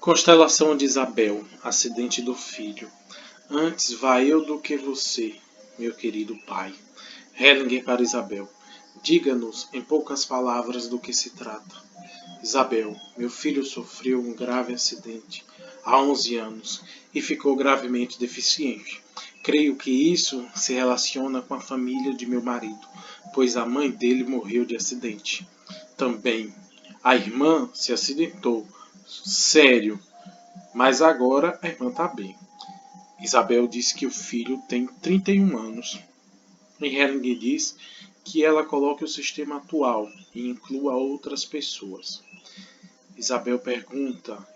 Constelação de Isabel, acidente do filho. Antes vá eu do que você, meu querido pai. Hellinger para Isabel. Diga-nos, em poucas palavras, do que se trata. Isabel, meu filho sofreu um grave acidente há 11 anos e ficou gravemente deficiente. Creio que isso se relaciona com a família de meu marido, pois a mãe dele morreu de acidente. Também a irmã se acidentou. Sério, mas agora a irmã está bem. Isabel diz que o filho tem 31 anos. E Hellinger diz que ela coloque o sistema atual e inclua outras pessoas.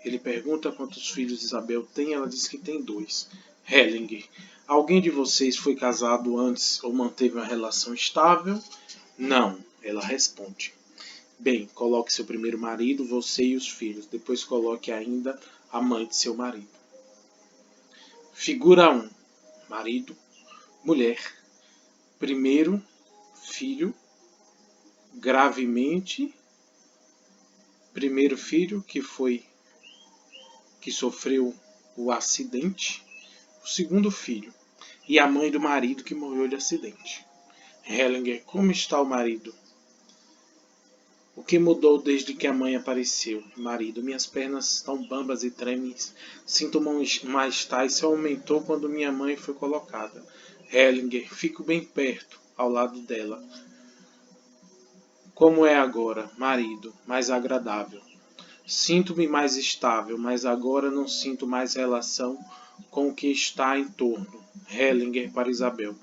Ele pergunta quantos filhos Isabel tem, ela diz que tem 2. Hellinger, alguém de vocês foi casado antes ou manteve uma relação estável? Não, ela responde. Bem, coloque seu primeiro marido, você e os filhos. Depois coloque ainda a mãe de seu marido. Figura 1. Marido, mulher, primeiro filho, gravemente, primeiro filho que sofreu o acidente, o segundo filho e a mãe do marido que morreu de acidente. Hellinger, como está o marido? O que mudou desde que a mãe apareceu? Marido, minhas pernas estão bambas e tremem. Sinto um mal-estar e só aumentou quando minha mãe foi colocada. Hellinger, fico bem perto, ao lado dela. Como é agora, marido? Mais agradável. Sinto-me mais estável, mas agora não sinto mais relação com o que está em torno. Hellinger para Isabel.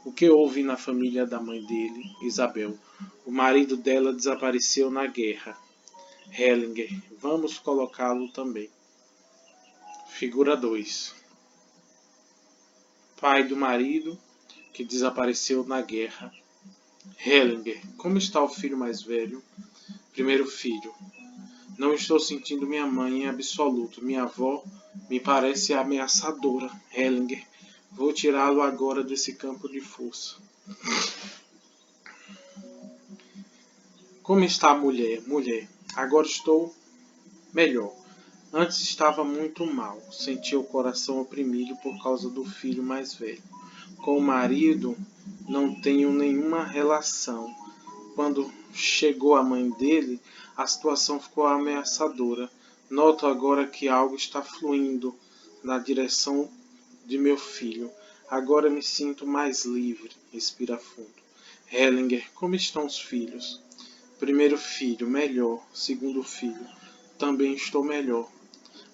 O que houve na família da mãe dele? Isabel. O marido dela desapareceu na guerra. Hellinger. Vamos colocá-lo também. Figura 2. Pai do marido que desapareceu na guerra. Hellinger. Como está o filho mais velho? Primeiro filho. Não estou sentindo minha mãe em absoluto. Minha avó me parece ameaçadora. Hellinger. Vou tirá-lo agora desse campo de força. Como está a mulher? Mulher. Agora estou melhor. Antes estava muito mal. Sentia o coração oprimido por causa do filho mais velho. Com o marido não tenho nenhuma relação. Quando chegou a mãe dele, a situação ficou ameaçadora. Noto agora que algo está fluindo na direção de meu filho. Agora me sinto mais livre. Respira fundo. Hellinger, como estão os filhos? Primeiro filho, melhor. Segundo filho, também estou melhor.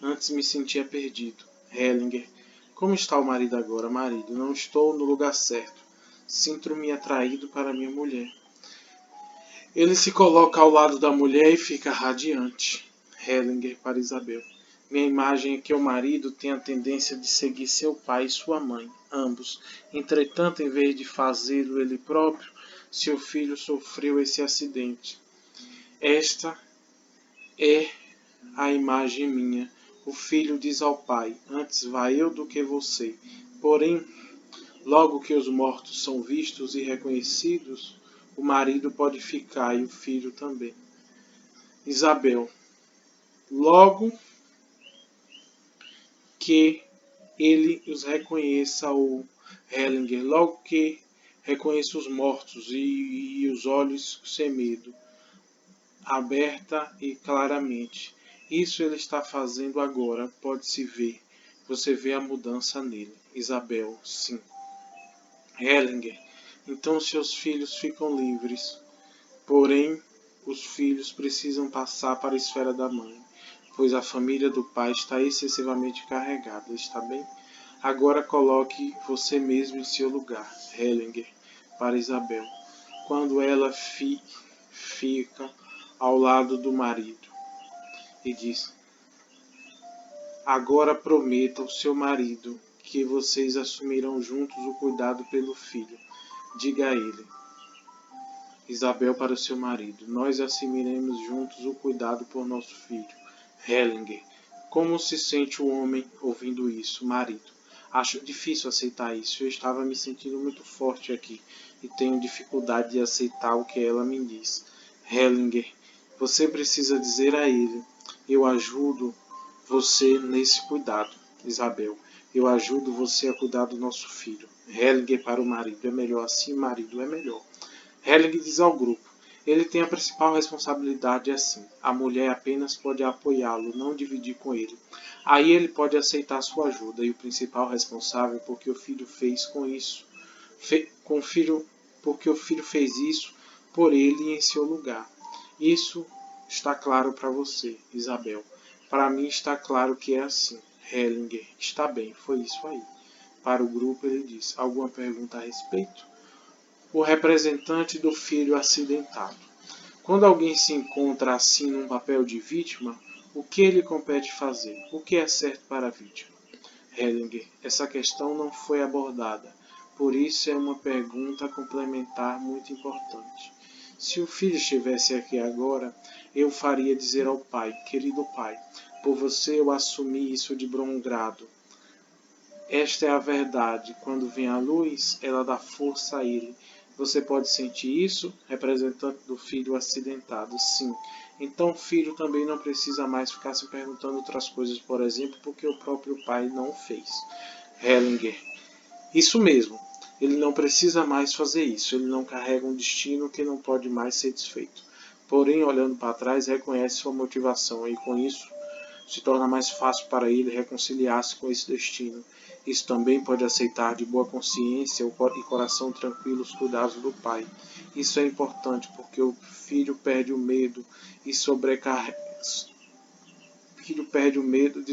Antes me sentia perdido. Hellinger, como está o marido agora? Marido, não estou no lugar certo. Sinto-me atraído para minha mulher. Ele se coloca ao lado da mulher e fica radiante. Hellinger para Isabel. Minha imagem é que o marido tem a tendência de seguir seu pai e sua mãe, ambos. Entretanto, em vez de fazê-lo ele próprio, seu filho sofreu esse acidente. Esta é a imagem minha. O filho diz ao pai, antes vá eu do que você. Porém, logo que os mortos são vistos e reconhecidos, o marido pode ficar e o filho também. Isabel, logo que ele os reconheça, ou Hellinger, logo que reconheça os mortos e os olhos sem medo, aberta e claramente. Isso ele está fazendo agora, pode-se ver. Você vê a mudança nele. Isabel, sim. Hellinger, então seus filhos ficam livres. Porém, os filhos precisam passar para a esfera da mãe, pois a família do pai está excessivamente carregada, está bem? Agora coloque você mesmo em seu lugar, Hellinger, para Isabel, quando ela fica ao lado do marido, e diz, agora prometa ao seu marido que vocês assumirão juntos o cuidado pelo filho. Diga a ele, Isabel para o seu marido, nós assumiremos juntos o cuidado por nosso filho. Hellinger, como se sente o homem ouvindo isso, marido? Acho difícil aceitar isso. Eu estava me sentindo muito forte aqui e tenho dificuldade de aceitar o que ela me diz. Hellinger, você precisa dizer a ele, eu ajudo você nesse cuidado, Isabel. Eu ajudo você a cuidar do nosso filho. Hellinger para o marido. É melhor assim, marido, é melhor. Hellinger diz ao grupo. Ele tem a principal responsabilidade assim. A mulher apenas pode apoiá-lo, não dividir com ele. Aí ele pode aceitar sua ajuda e o principal responsável porque o filho fez com isso, com o filho, porque o filho fez isso por ele em seu lugar. Isso está claro para você, Isabel. Para mim está claro que é assim. Hellinger, está bem, foi isso aí. Para o grupo ele disse. Alguma pergunta a respeito? O representante do filho acidentado. Quando alguém se encontra assim num papel de vítima, o que lhe compete fazer? O que é certo para a vítima? Hellinger, essa questão não foi abordada, por isso é uma pergunta complementar muito importante. Se o filho estivesse aqui agora, eu faria dizer ao pai, querido pai, por você eu assumi isso de bom grado. Esta é a verdade. Quando vem a luz, ela dá força a ele. Você pode sentir isso? Representante do filho acidentado. Sim. Então o filho também não precisa mais ficar se perguntando outras coisas, por exemplo, porque o próprio pai não fez. Hellinger. Isso mesmo. Ele não precisa mais fazer isso. Ele não carrega um destino que não pode mais ser desfeito. Porém, olhando para trás, reconhece sua motivação e com isso se torna mais fácil para ele reconciliar-se com esse destino. Isso também pode aceitar de boa consciência e coração tranquilo os cuidados do pai. Isso é importante porque o filho perde o medo e de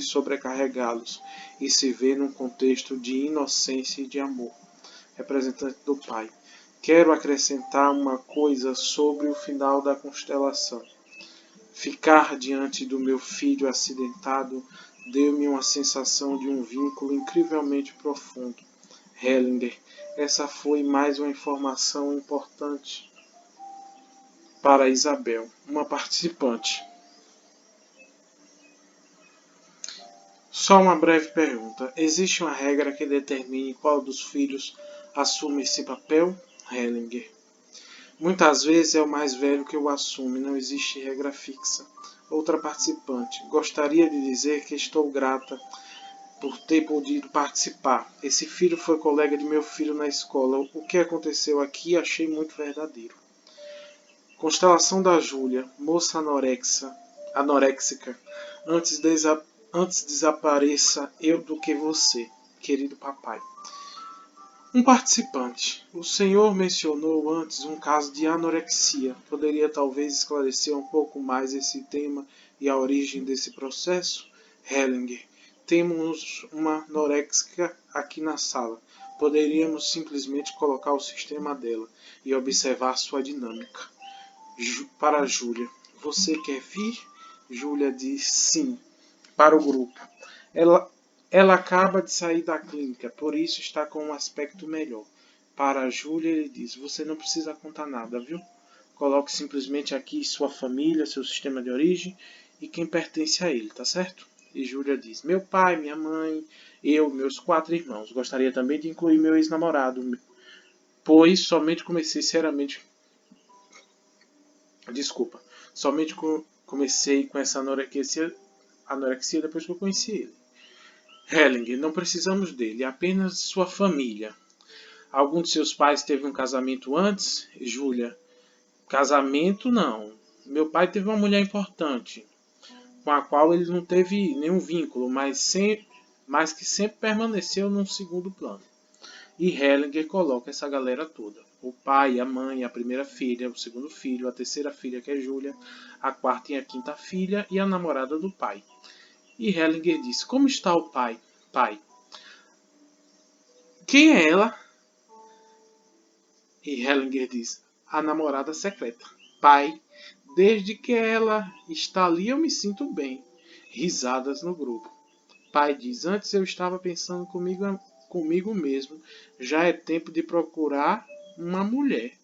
sobrecarregá-los e se vê num contexto de inocência e de amor. Representante do pai. Quero acrescentar uma coisa sobre o final da constelação. Ficar diante do meu filho acidentado deu-me uma sensação de um vínculo incrivelmente profundo. Hellinger, essa foi mais uma informação importante para Isabel, uma participante. Só uma breve pergunta. Existe uma regra que determine qual dos filhos assume esse papel? Hellinger. Muitas vezes é o mais velho que o assume, não existe regra fixa. Outra participante. Gostaria de dizer que estou grata por ter podido participar. Esse filho foi colega de meu filho na escola. O que aconteceu aqui achei muito verdadeiro. Constelação da Júlia, moça anoréxica. Antes desapareça eu do que você, querido papai. Um participante. O senhor mencionou antes um caso de anorexia. Poderia talvez esclarecer um pouco mais esse tema e a origem desse processo? Hellinger. Temos uma anorexica aqui na sala. Poderíamos simplesmente colocar o sistema dela e observar sua dinâmica. Para Júlia. Você quer vir? Júlia diz sim. Para o grupo. Ela acaba de sair da clínica, por isso está com um aspecto melhor. Para a Júlia, ele diz: você não precisa contar nada, viu? Coloque simplesmente aqui sua família, seu sistema de origem e quem pertence a ele, tá certo? E Júlia diz: meu pai, minha mãe, eu, meus 4 irmãos. Gostaria também de incluir meu ex-namorado, pois somente comecei seriamente. Desculpa. Somente comecei com essa anorexia depois que eu conheci ele. Hellinger, não precisamos dele, apenas sua família. Algum de seus pais teve um casamento antes? Júlia, casamento não. Meu pai teve uma mulher importante, com a qual ele não teve nenhum vínculo, mas que sempre permaneceu num segundo plano. E Hellinger coloca essa galera toda. O pai, a mãe, a primeira filha, o segundo filho, a terceira filha, que é Júlia, a quarta e a quinta filha e a namorada do pai. E Hellinger diz: como está o pai? Pai. Quem é ela? E Hellinger diz: a namorada secreta. Pai. Desde que ela está ali eu me sinto bem. Risadas no grupo. Pai diz: antes eu estava pensando comigo mesmo. Já é tempo de procurar uma mulher.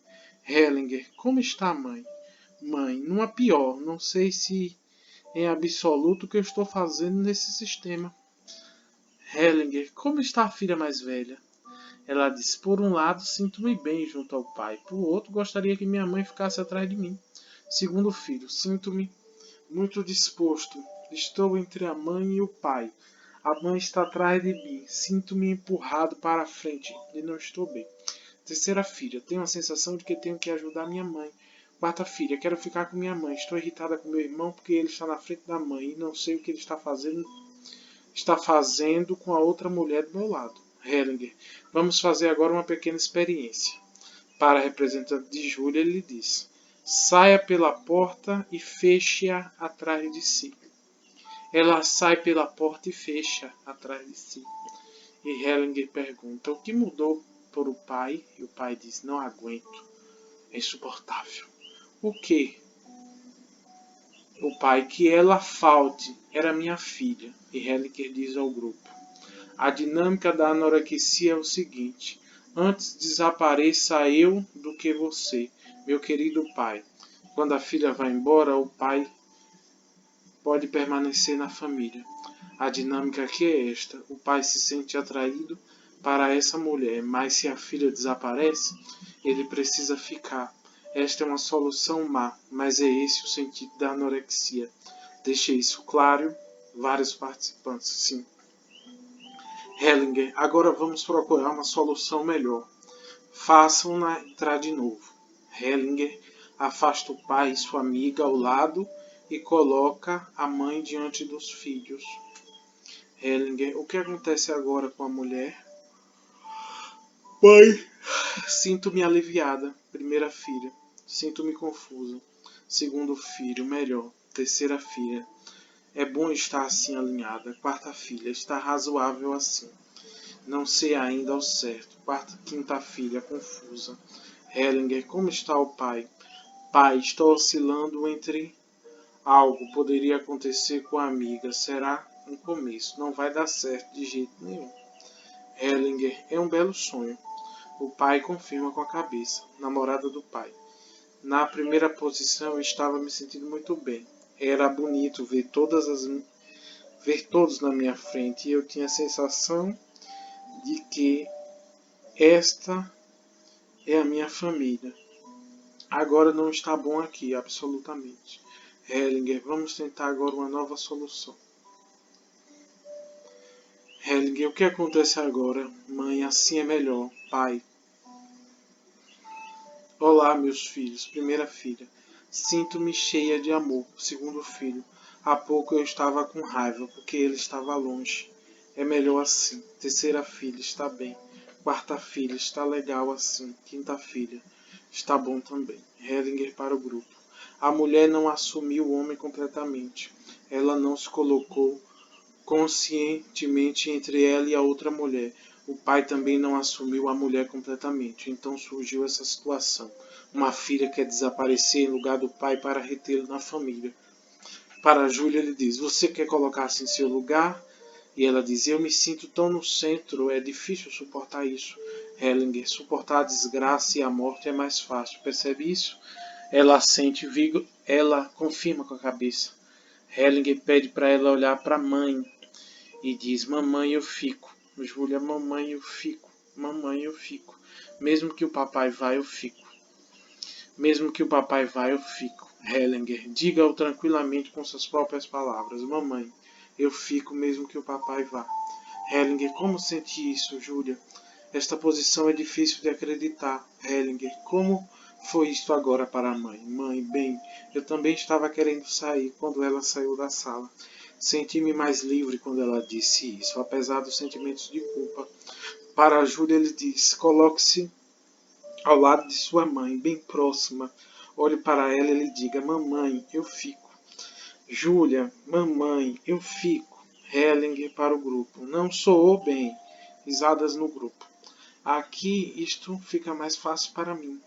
Hellinger: como está a mãe? Mãe: numa pior. Não sei se em absoluto o que eu estou fazendo nesse sistema. Hellinger: como está a filha mais velha? Ela diz: por um lado, sinto-me bem junto ao pai. Por outro, gostaria que minha mãe ficasse atrás de mim. Segundo filho: sinto-me muito disposto Estou entre a mãe e o pai. A mãe está atrás de mim. Sinto-me empurrado para a frente e não estou bem. Terceira filha. Tenho a sensação de que tenho que ajudar minha mãe. Quarta filha. Quero ficar com minha mãe. Estou irritada com meu irmão porque ele está na frente da mãe e não sei o que ele está fazendo com a outra mulher do meu lado. Hellinger. Vamos fazer agora uma pequena experiência. Para a representante de Júlia, ele disse: saia pela porta e feche-a atrás de si. Ela sai pela porta e fecha atrás de si. E Hellinger pergunta: o que mudou por o pai? E o pai diz: não aguento. É insuportável. O que? O pai: que ela falte. Era minha filha. E Hellinger diz ao grupo: a dinâmica da anorexia é o seguinte: antes desapareça eu do que você, meu querido pai. Quando a filha vai embora, o pai pode permanecer na família. A dinâmica aqui é esta: o pai se sente atraído para essa mulher, mas se a filha desaparece, ele precisa ficar. Esta é uma solução má, mas é esse o sentido da anorexia. Deixei isso claro, vários participantes, sim. Hellinger, agora vamos procurar uma solução melhor. Façam-na entrar de novo. Hellinger afasta o pai e sua amiga ao lado e coloca a mãe diante dos filhos. Hellinger, o que acontece agora com a mulher? Pai, sinto-me aliviada. Primeira filha, sinto-me confusa. Segundo filho, melhor. Terceira filha, é bom estar assim alinhada. Quarta filha, está razoável assim. Não sei ainda ao certo. Quinta filha, confusa. Hellinger, como está o pai? Pai, estou oscilando entre algo. Poderia acontecer com a amiga. Será um começo. Não vai dar certo de jeito nenhum. Hellinger, é um belo sonho. O pai confirma com a cabeça. Namorada do pai. Na primeira posição eu estava me sentindo muito bem. Era bonito ver todos na minha frente e eu tinha a sensação de que esta é a minha família. Agora não está bom aqui, absolutamente. Hellinger, vamos tentar agora uma nova solução. Hellinger, o que acontece agora? Mãe, assim é melhor. Pai. Olá, meus filhos. Primeira filha. Sinto-me cheia de amor. Segundo filho. Há pouco eu estava com raiva, porque ele estava longe. É melhor assim. Terceira filha. Está bem. Quarta filha. Está legal assim. Quinta filha. Está bom também. Hellinger para o grupo. A mulher não assumiu o homem completamente. Ela não se colocou conscientemente entre ela e a outra mulher. O pai também não assumiu a mulher completamente. Então surgiu essa situação. Uma filha quer desaparecer em lugar do pai para retê-lo na família. Para Júlia ele diz: você quer colocar-se em seu lugar? E ela diz: eu me sinto tão no centro, é difícil suportar isso. Hellinger, suportar a desgraça e a morte é mais fácil. Percebe isso? Ela assente, ela confirma com a cabeça. Hellinger pede para ela olhar para a mãe e diz: mamãe, eu fico. Júlia: mamãe, eu fico. Mamãe, eu fico. Mesmo que o papai vá, eu fico. Mesmo que o papai vá, eu fico. Hellinger: diga-o tranquilamente com suas próprias palavras. Mamãe, eu fico mesmo que o papai vá. Hellinger: como sente isso, Júlia? Esta posição é difícil de acreditar. Hellinger: como foi isto agora para a mãe? Mãe: bem, eu também estava querendo sair quando ela saiu da sala. Senti-me mais livre quando ela disse isso, apesar dos sentimentos de culpa. Para a Júlia ele diz: coloque-se ao lado de sua mãe, bem próxima. Olhe para ela e lhe diga: mamãe, eu fico. Júlia: mamãe, eu fico. Hellinger para o grupo: não soou bem. Risadas no grupo. Aqui isto fica mais fácil para mim.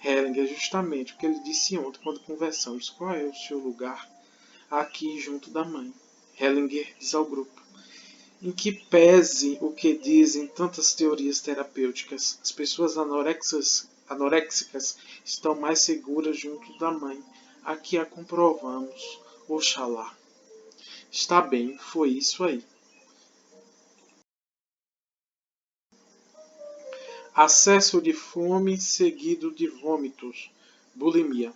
Hellinger: justamente o que ele disse ontem quando conversamos. Qual é o seu lugar? Aqui junto da mãe. Hellinger diz ao grupo: em que pese o que dizem tantas teorias terapêuticas, as pessoas anoréxicas estão mais seguras junto da mãe. Aqui a comprovamos. Oxalá. Está bem, foi isso aí. Acesso de fome seguido de vômitos. Bulimia.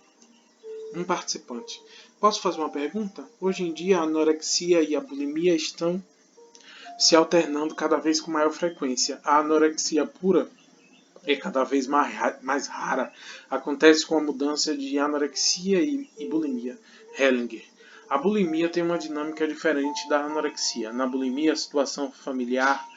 Um participante. Posso fazer uma pergunta? Hoje em dia a anorexia e a bulimia estão se alternando cada vez com maior frequência. A anorexia pura é cada vez mais rara. Acontece com a mudança de anorexia e bulimia. Hellinger. A bulimia tem uma dinâmica diferente da anorexia. Na bulimia, a situação familiar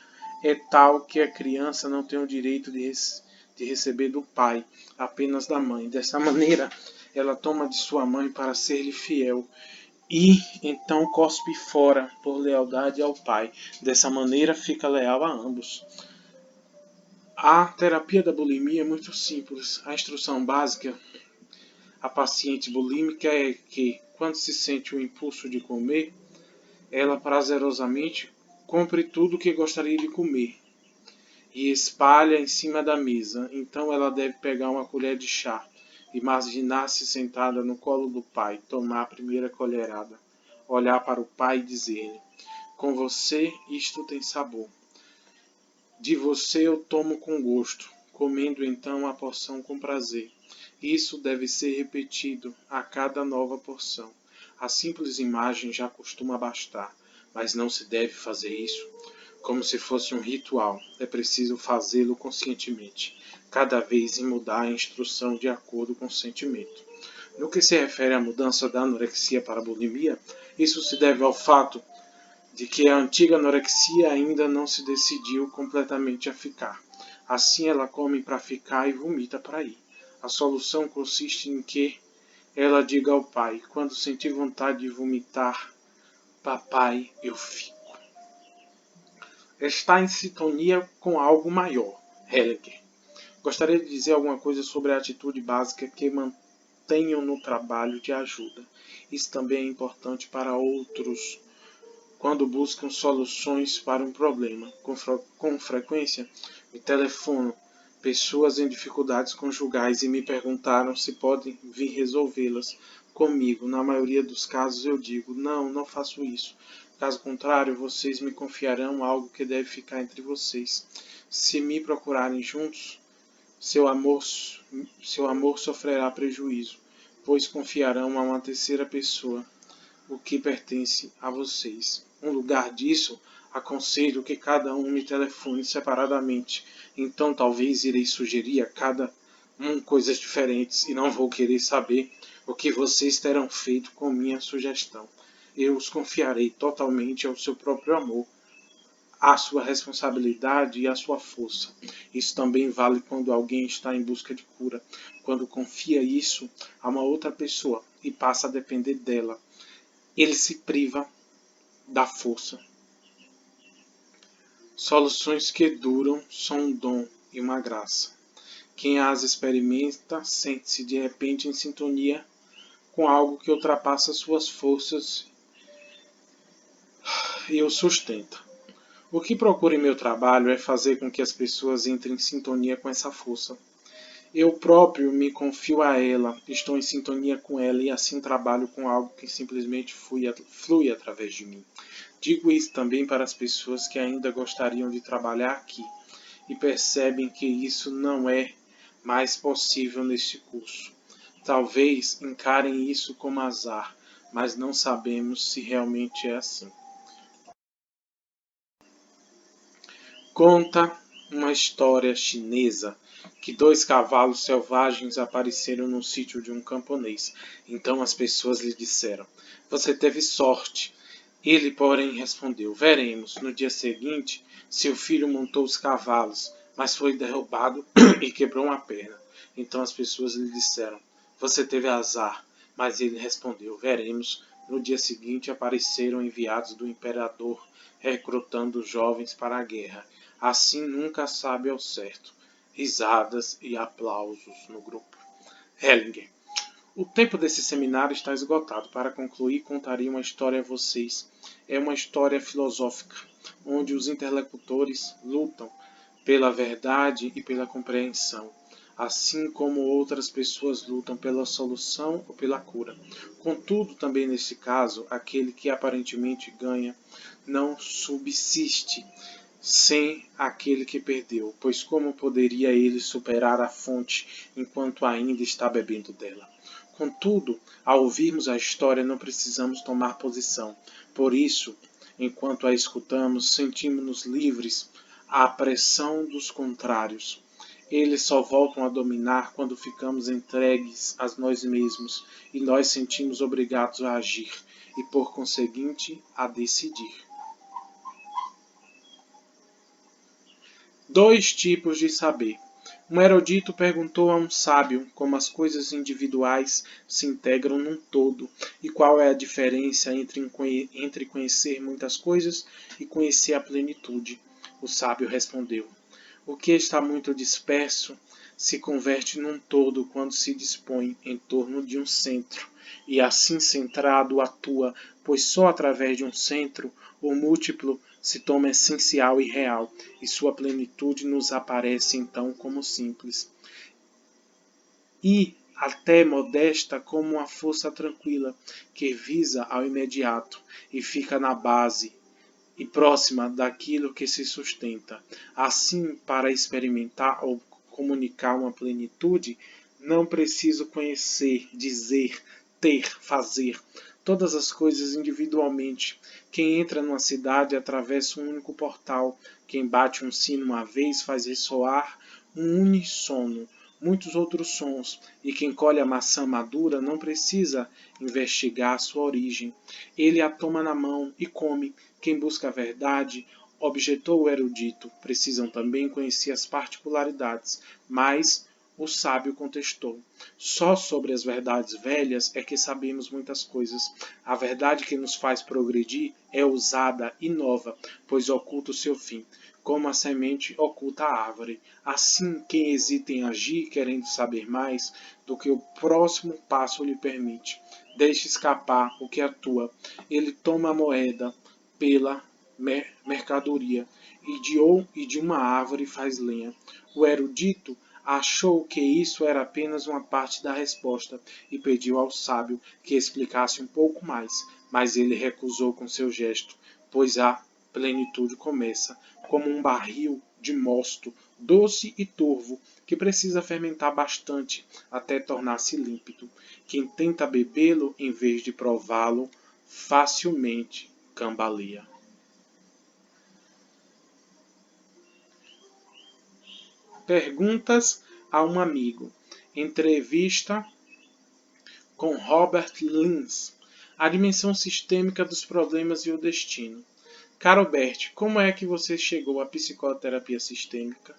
é tal que a criança não tem o direito de receber do pai, apenas da mãe. Dessa maneira, ela toma de sua mãe para ser-lhe fiel e então cospe fora por lealdade ao pai. Dessa maneira, fica leal a ambos. A terapia da bulimia é muito simples. A instrução básica à paciente bulímica é que, quando se sente o impulso de comer, ela prazerosamente compre tudo o que gostaria de comer e espalha em cima da mesa. Então ela deve pegar uma colher de chá, imaginar-se sentada no colo do pai, tomar a primeira colherada, olhar para o pai e dizer-lhe: com você isto tem sabor. De você eu tomo com gosto, comendo então a porção com prazer. Isso deve ser repetido a cada nova porção. A simples imagem já costuma bastar, mas não se deve fazer isso como se fosse um ritual. É preciso fazê-lo conscientemente, cada vez em mudar a instrução de acordo com o sentimento. No que se refere à mudança da anorexia para a bulimia, isso se deve ao fato de que a antiga anorexia ainda não se decidiu completamente a ficar. Assim ela come para ficar e vomita para ir. A solução consiste em que ela diga ao pai: quando sentir vontade de vomitar, papai, eu fico. Está em sintonia com algo maior. Hellinger. Gostaria de dizer alguma coisa sobre a atitude básica que mantenham no trabalho de ajuda. Isso também é importante para outros quando buscam soluções para um problema. Com frequência, me telefonam pessoas em dificuldades conjugais e me perguntaram se podem vir resolvê-las comigo. Na maioria dos casos eu digo: não, não faço isso. Caso contrário, vocês me confiarão algo que deve ficar entre vocês. Se me procurarem juntos, seu amor sofrerá prejuízo, pois confiarão a uma terceira pessoa o que pertence a vocês. No lugar disso, aconselho que cada um me telefone separadamente. Então talvez irei sugerir a cada um coisas diferentes e não vou querer saber o que vocês terão feito com minha sugestão. Eu os confiarei totalmente ao seu próprio amor, à sua responsabilidade e à sua força. Isso também vale quando alguém está em busca de cura, quando confia isso a uma outra pessoa e passa a depender dela. Ele se priva da força. Soluções que duram são um dom e uma graça. Quem as experimenta sente-se de repente em sintonia com algo que ultrapassa suas forças e o sustenta. O que procuro em meu trabalho é fazer com que as pessoas entrem em sintonia com essa força. Eu próprio me confio a ela, estou em sintonia com ela e assim trabalho com algo que simplesmente flui através de mim. Digo isso também para as pessoas que ainda gostariam de trabalhar aqui e percebem que isso não é mais possível neste curso. Talvez encarem isso como azar, mas não sabemos se realmente é assim. Conta uma história chinesa que 2 cavalos selvagens apareceram no sítio de um camponês. Então as pessoas lhe disseram: você teve sorte. Ele, porém, respondeu: veremos. No dia seguinte, seu filho montou os cavalos, mas foi derrubado e quebrou uma perna. Então as pessoas lhe disseram: você teve azar. Mas ele respondeu: veremos. No dia seguinte apareceram enviados do imperador recrutando jovens para a guerra. Assim nunca sabe ao certo. Risadas e aplausos no grupo. Hellinger. O tempo desse seminário está esgotado. Para concluir, contaria uma história a vocês. É uma história filosófica, onde os interlocutores lutam pela verdade e pela compreensão, assim como outras pessoas lutam pela solução ou pela cura. Contudo, também nesse caso, aquele que aparentemente ganha não subsiste sem aquele que perdeu, pois como poderia ele superar a fonte enquanto ainda está bebendo dela? Contudo, ao ouvirmos a história, não precisamos tomar posição. Por isso, enquanto a escutamos, sentimos-nos livres à pressão dos contrários. Eles só voltam a dominar quando ficamos entregues a nós mesmos e nós sentimos obrigados a agir e, por conseguinte, a decidir. 2 tipos de saber. Um erudito perguntou a um sábio como as coisas individuais se integram num todo e qual é a diferença entre conhecer muitas coisas e conhecer a plenitude. O sábio respondeu: o que está muito disperso se converte num todo quando se dispõe em torno de um centro, e assim centrado atua, pois só através de um centro o múltiplo se torna essencial e real, e sua plenitude nos aparece então como simples. E até modesta como uma força tranquila, que visa ao imediato e fica na base e próxima daquilo que se sustenta. Assim, para experimentar ou comunicar uma plenitude, não preciso conhecer, dizer, ter, fazer todas as coisas individualmente. Quem entra numa cidade atravessa um único portal. Quem bate um sino uma vez faz ressoar um uníssono muitos outros sons, e quem colhe a maçã madura não precisa investigar sua origem. Ele a toma na mão e come. Quem busca a verdade, objetou o erudito, precisam também conhecer as particularidades, mas o sábio contestou: só sobre as verdades velhas é que sabemos muitas coisas. A verdade que nos faz progredir é usada e nova, pois oculta o seu fim, como a semente oculta a árvore. Assim, quem hesita em agir querendo saber mais do que o próximo passo lhe permite, deixa escapar o que atua. Ele toma a moeda pela mercadoria e de uma árvore faz lenha. O erudito achou que isso era apenas uma parte da resposta e pediu ao sábio que explicasse um pouco mais, mas ele recusou com seu gesto, pois a plenitude começa como um barril de mosto doce e turvo que precisa fermentar bastante até tornar-se límpido. Quem tenta bebê-lo em vez de prová-lo facilmente cambaleia. Perguntas a um amigo. Entrevista com Robert Linz. A dimensão sistêmica dos problemas e o destino. Caro Bert, como é que você chegou à psicoterapia sistêmica?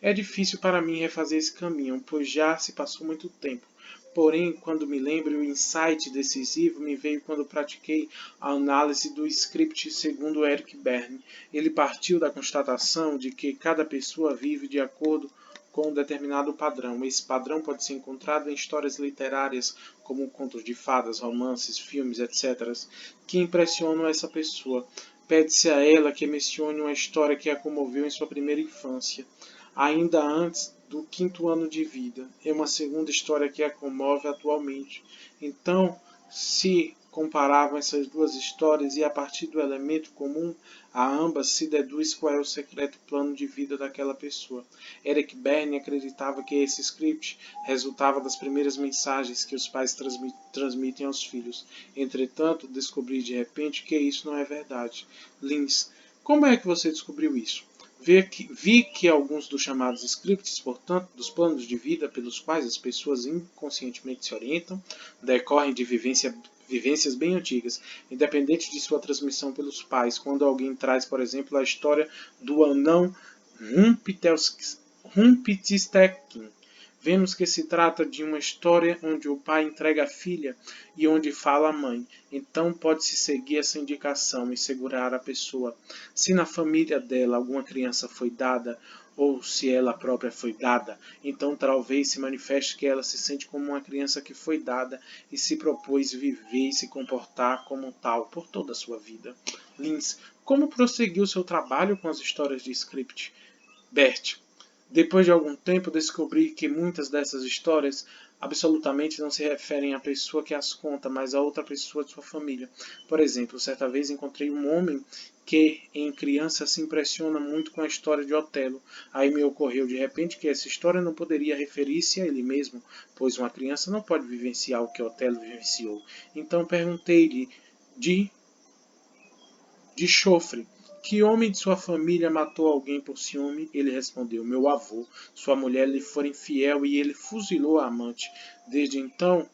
É difícil para mim refazer esse caminho, pois já se passou muito tempo. Porém, quando me lembro, o insight decisivo me veio quando pratiquei a análise do script segundo Eric Berne. Ele partiu da constatação de que cada pessoa vive de acordo com um determinado padrão. Esse padrão pode ser encontrado em histórias literárias, como contos de fadas, romances, filmes, etc., que impressionam essa pessoa. Pede-se a ela que mencione uma história que a comoveu em sua primeira infância, ainda antes do 5º ano de vida. É uma segunda história que a comove atualmente. Então, se comparavam essas duas histórias e a partir do elemento comum a ambas se deduz qual é o secreto plano de vida daquela pessoa. Eric Berne acreditava que esse script resultava das primeiras mensagens que os pais transmitem aos filhos. Entretanto, descobri de repente que isso não é verdade. Linz, como é que você descobriu isso? Vi que alguns dos chamados scripts, portanto, dos planos de vida pelos quais as pessoas inconscientemente se orientam, decorrem de vivências bem antigas, independente de sua transmissão pelos pais. Quando alguém traz, por exemplo, a história do anão Rumpelstiltskin, vemos que se trata de uma história onde o pai entrega a filha e onde fala a mãe. Então pode-se seguir essa indicação e segurar a pessoa. Se na família dela alguma criança foi dada, ou se ela própria foi dada, então talvez se manifeste que ela se sente como uma criança que foi dada e se propôs viver e se comportar como tal por toda a sua vida. Linz, como prosseguiu seu trabalho com as histórias de script? Bert, depois de algum tempo descobri que muitas dessas histórias absolutamente não se referem à pessoa que as conta, mas a outra pessoa de sua família. Por exemplo, certa vez encontrei um homem que, em criança, se impressiona muito com a história de Otelo. Aí me ocorreu de repente que essa história não poderia referir-se a ele mesmo, pois uma criança não pode vivenciar o que Otelo vivenciou. Então perguntei-lhe de chofre: que homem de sua família matou alguém por ciúme? Ele respondeu: meu avô. Sua mulher lhe foi infiel e ele fuzilou a amante. Desde então,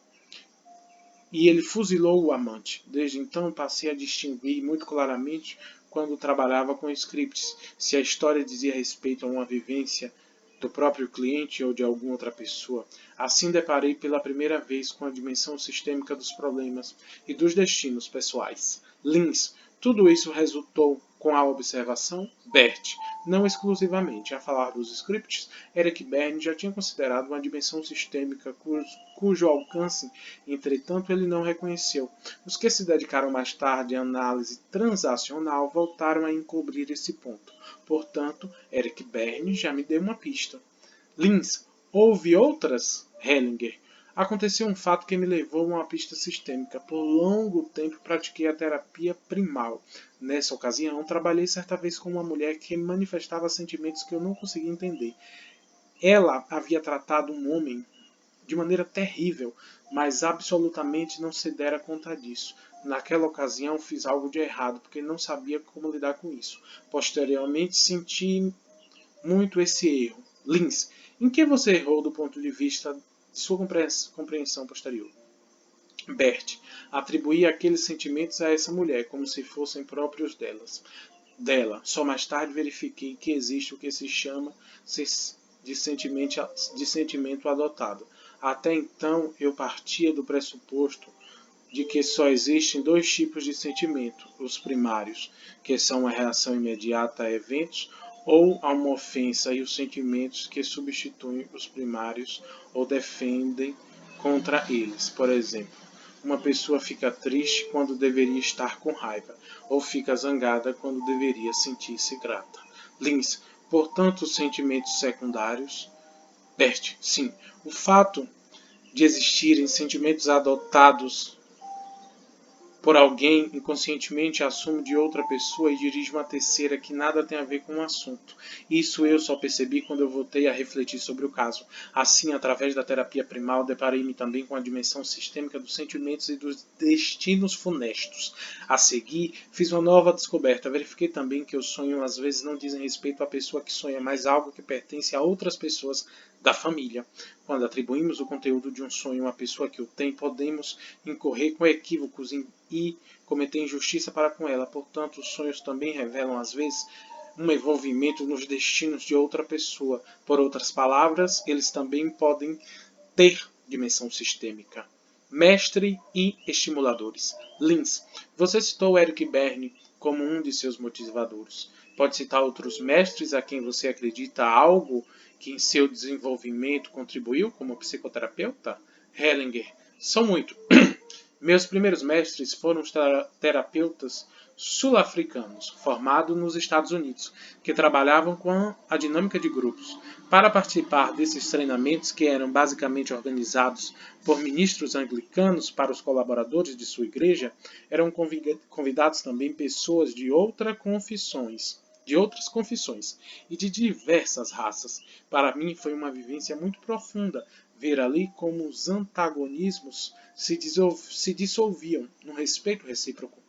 ele fuzilou o amante. Desde então passei a distinguir muito claramente, quando trabalhava com scripts, se a história dizia respeito a uma vivência do próprio cliente ou de alguma outra pessoa. Assim deparei pela primeira vez com a dimensão sistêmica dos problemas e dos destinos pessoais. Lins, tudo isso resultou com a observação? Bert, não exclusivamente. A falar dos scripts, Eric Berne já tinha considerado uma dimensão sistêmica cujo alcance, entretanto, ele não reconheceu. Os que se dedicaram mais tarde à análise transacional voltaram a encobrir esse ponto. Portanto, Eric Berne já me deu uma pista. Lins, houve outras? Hellinger. Aconteceu um fato que me levou a uma pista sistêmica. Por longo tempo pratiquei a terapia primal. Nessa ocasião, trabalhei certa vez com uma mulher que manifestava sentimentos que eu não conseguia entender. Ela havia tratado um homem de maneira terrível, mas absolutamente não se dera conta disso. Naquela ocasião fiz algo de errado, porque não sabia como lidar com isso. Posteriormente senti muito esse erro. Lins, em que você errou do ponto de vista de sua compreensão posterior? Bert, atribuí aqueles sentimentos a essa mulher, como se fossem próprios dela. Só mais tarde verifiquei que existe o que se chama de sentimento adotado. Até então, eu partia do pressuposto de que só existem dois tipos de sentimento, os primários, que são a reação imediata a eventos, ou a uma ofensa, e os sentimentos que substituem os primários ou defendem contra eles. Por exemplo, uma pessoa fica triste quando deveria estar com raiva, ou fica zangada quando deveria sentir-se grata. Lins, portanto, os sentimentos secundários. Bert, sim, o fato de existirem sentimentos adotados por alguém inconscientemente assume de outra pessoa e dirige uma terceira que nada tem a ver com o assunto. Isso eu só percebi quando eu voltei a refletir sobre o caso. Assim, através da terapia primal, deparei-me também com a dimensão sistêmica dos sentimentos e dos destinos funestos. A seguir, fiz uma nova descoberta. Verifiquei também que o sonho às vezes não dizem respeito à pessoa que sonha, mas algo que pertence a outras pessoas da família. Quando atribuímos o conteúdo de um sonho à pessoa que o tem, podemos incorrer com equívocos e cometer injustiça para com ela. Portanto, os sonhos também revelam, às vezes, um envolvimento nos destinos de outra pessoa. Por outras palavras, eles também podem ter dimensão sistêmica. Mestre e estimuladores. Lins, você citou Eric Berne como um de seus motivadores. Pode citar outros mestres a quem você acredita algo que em seu desenvolvimento contribuiu como psicoterapeuta? Hellinger, são muito. Meus primeiros mestres foram os terapeutas sul-africanos, formados nos Estados Unidos, que trabalhavam com a dinâmica de grupos. Para participar desses treinamentos, que eram basicamente organizados por ministros anglicanos para os colaboradores de sua igreja, eram convidados também pessoas de outras confissões e de diversas raças. Para mim foi uma vivência muito profunda ver ali como os antagonismos se dissolviam no respeito recíproco.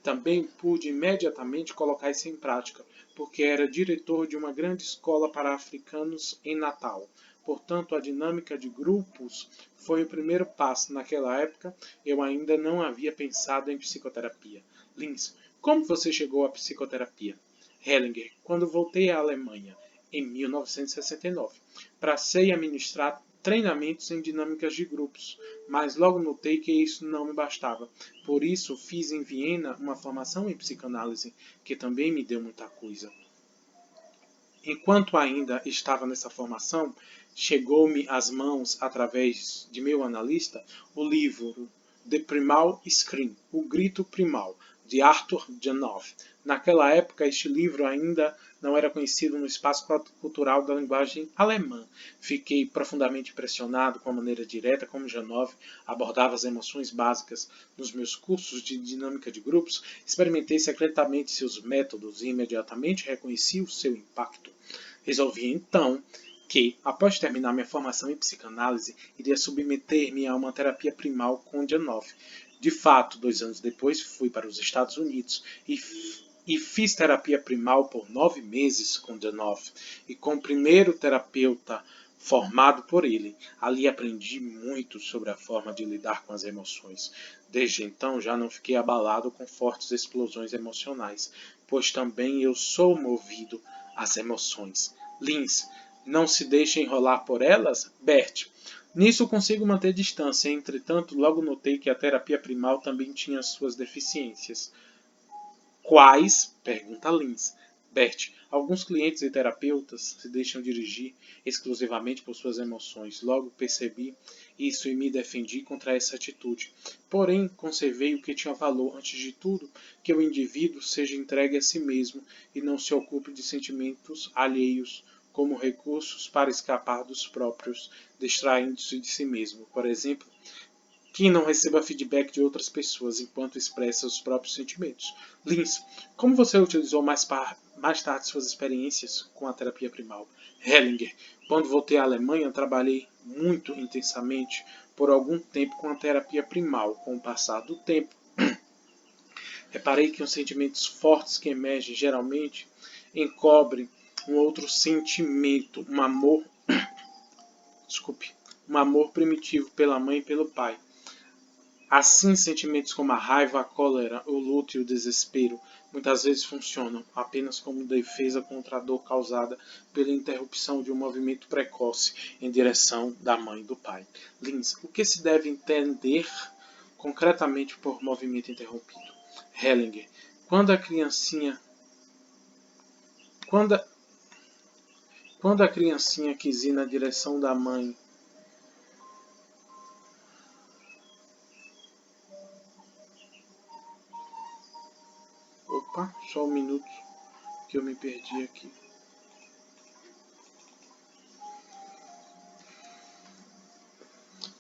Também pude imediatamente colocar isso em prática, porque era diretor de uma grande escola para africanos em Natal. Portanto, a dinâmica de grupos foi o primeiro passo. Naquela época, eu ainda não havia pensado em psicoterapia. Lins, como você chegou à psicoterapia? Hellinger, quando voltei à Alemanha, em 1969, passei a ministrar treinamentos em dinâmicas de grupos, mas logo notei que isso não me bastava. Por isso, fiz em Viena uma formação em psicanálise, que também me deu muita coisa. Enquanto ainda estava nessa formação, chegou-me às mãos, através de meu analista, o livro The Primal Scream, O Grito Primal, de Arthur Janov. Naquela época, este livro ainda não era conhecido no espaço cultural da linguagem alemã. Fiquei profundamente impressionado com a maneira direta como Janov abordava as emoções básicas. Nos meus cursos de dinâmica de grupos, experimentei secretamente seus métodos e imediatamente reconheci o seu impacto. Resolvi então que, após terminar minha formação em psicanálise, iria submeter-me a uma terapia primal com Janov. De fato, 2 anos depois, fui para os Estados Unidos e fiz terapia primal por 9 meses com Janov e com o primeiro terapeuta formado por ele. Ali aprendi muito sobre a forma de lidar com as emoções. Desde então já não fiquei abalado com fortes explosões emocionais, pois também eu sou movido às emoções. Lins, não se deixe enrolar por elas? Bert, nisso consigo manter distância, entretanto logo notei que a terapia primal também tinha suas deficiências. Quais? Pergunta Lins. Bert, alguns clientes e terapeutas se deixam dirigir exclusivamente por suas emoções. Logo percebi isso e me defendi contra essa atitude. Porém, conservei o que tinha valor antes de tudo, que o indivíduo seja entregue a si mesmo e não se ocupe de sentimentos alheios como recursos para escapar dos próprios, distraindo-se de si mesmo. Por exemplo, que não receba feedback de outras pessoas enquanto expressa os próprios sentimentos. Lins, como você utilizou mais tarde suas experiências com a terapia primal? Hellinger, quando voltei à Alemanha, trabalhei muito intensamente por algum tempo com a terapia primal. Com o passar do tempo, reparei que os sentimentos fortes que emergem geralmente encobrem um outro sentimento, um amor primitivo pela mãe e pelo pai. Assim, sentimentos como a raiva, a cólera, o luto e o desespero muitas vezes funcionam apenas como defesa contra a dor causada pela interrupção de um movimento precoce em direção da mãe e do pai. Lins, o que se deve entender concretamente por movimento interrompido? Hellinger, quando a criancinha quis ir na direção da mãe, só um minuto que eu me perdi aqui.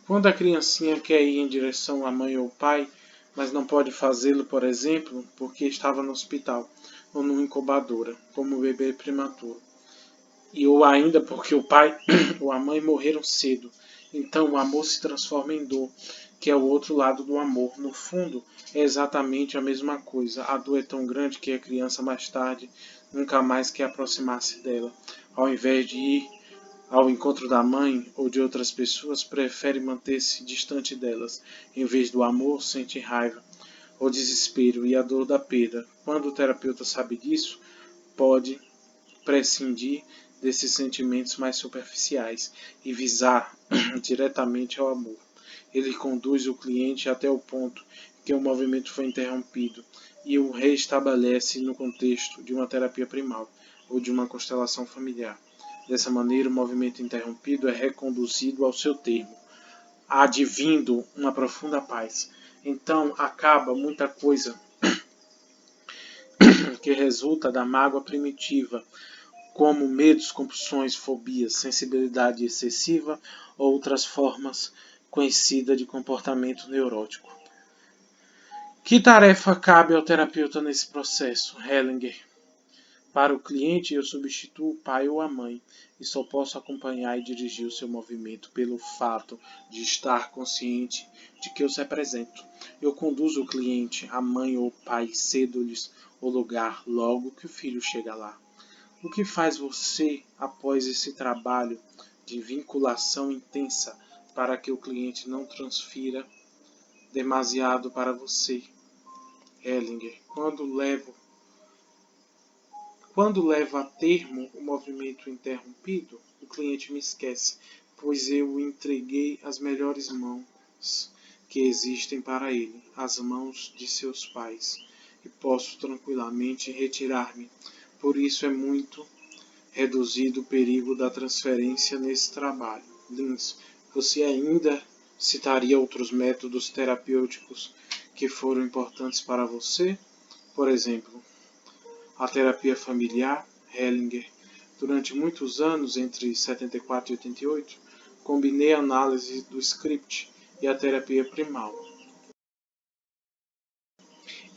Quando a criancinha quer ir em direção à mãe ou pai, mas não pode fazê-lo, por exemplo, porque estava no hospital ou numa incubadora, como bebê prematuro, ou ainda porque o pai ou a mãe morreram cedo, então o amor se transforma em dor, que é o outro lado do amor. No fundo, é exatamente a mesma coisa. A dor é tão grande que a criança mais tarde nunca mais quer aproximar-se dela. Ao invés de ir ao encontro da mãe ou de outras pessoas, prefere manter-se distante delas. Em vez do amor, sente raiva ou desespero e a dor da perda. Quando o terapeuta sabe disso, pode prescindir desses sentimentos mais superficiais e visar diretamente ao amor. Ele conduz o cliente até o ponto que o movimento foi interrompido e o reestabelece no contexto de uma terapia primal ou de uma constelação familiar. Dessa maneira, o movimento interrompido é reconduzido ao seu termo, advindo uma profunda paz. Então, acaba muita coisa que resulta da mágoa primitiva, como medos, compulsões, fobias, sensibilidade excessiva ou outras formas conhecidas de comportamento neurótico. Que tarefa cabe ao terapeuta nesse processo? Hellinger. Para o cliente, eu substituo o pai ou a mãe e só posso acompanhar e dirigir o seu movimento pelo fato de estar consciente de que os represento. Eu conduzo o cliente, a mãe ou o pai, cedo-lhes o lugar logo que o filho chega lá. O que faz você após esse trabalho de vinculação intensa para que o cliente não transfira demasiado para você? Hellinger, quando levo a termo o movimento interrompido, o cliente me esquece, pois eu o entreguei às melhores mãos que existem para ele, as mãos de seus pais, e posso tranquilamente retirar-me. Por isso é muito reduzido o perigo da transferência nesse trabalho. Lins, você ainda citaria outros métodos terapêuticos que foram importantes para você? Por exemplo, a terapia familiar? Hellinger. Durante muitos anos, entre 74 e 88, combinei a análise do script e a terapia primal.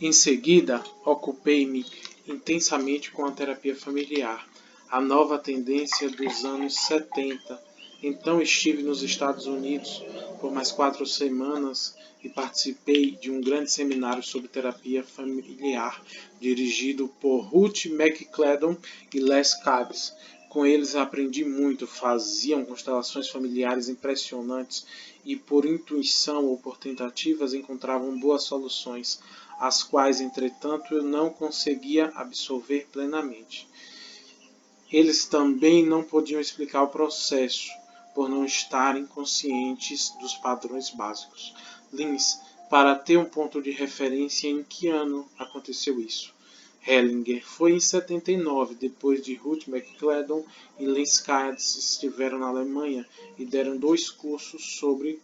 Em seguida, ocupei-me intensamente com a terapia familiar, a nova tendência dos anos 70. Então estive nos Estados Unidos por mais 4 semanas e participei de um grande seminário sobre terapia familiar, dirigido por Ruth McClendon e Les Cabs. Com eles aprendi muito, faziam constelações familiares impressionantes e por intuição ou por tentativas encontravam boas soluções, as quais, entretanto, eu não conseguia absorver plenamente. Eles também não podiam explicar o processo, por não estarem conscientes dos padrões básicos. Lins, para ter um ponto de referência, em que ano aconteceu isso? Hellinger, foi em 79, depois de Ruth McClendon e Lins Katz estiveram na Alemanha e deram 2 cursos sobre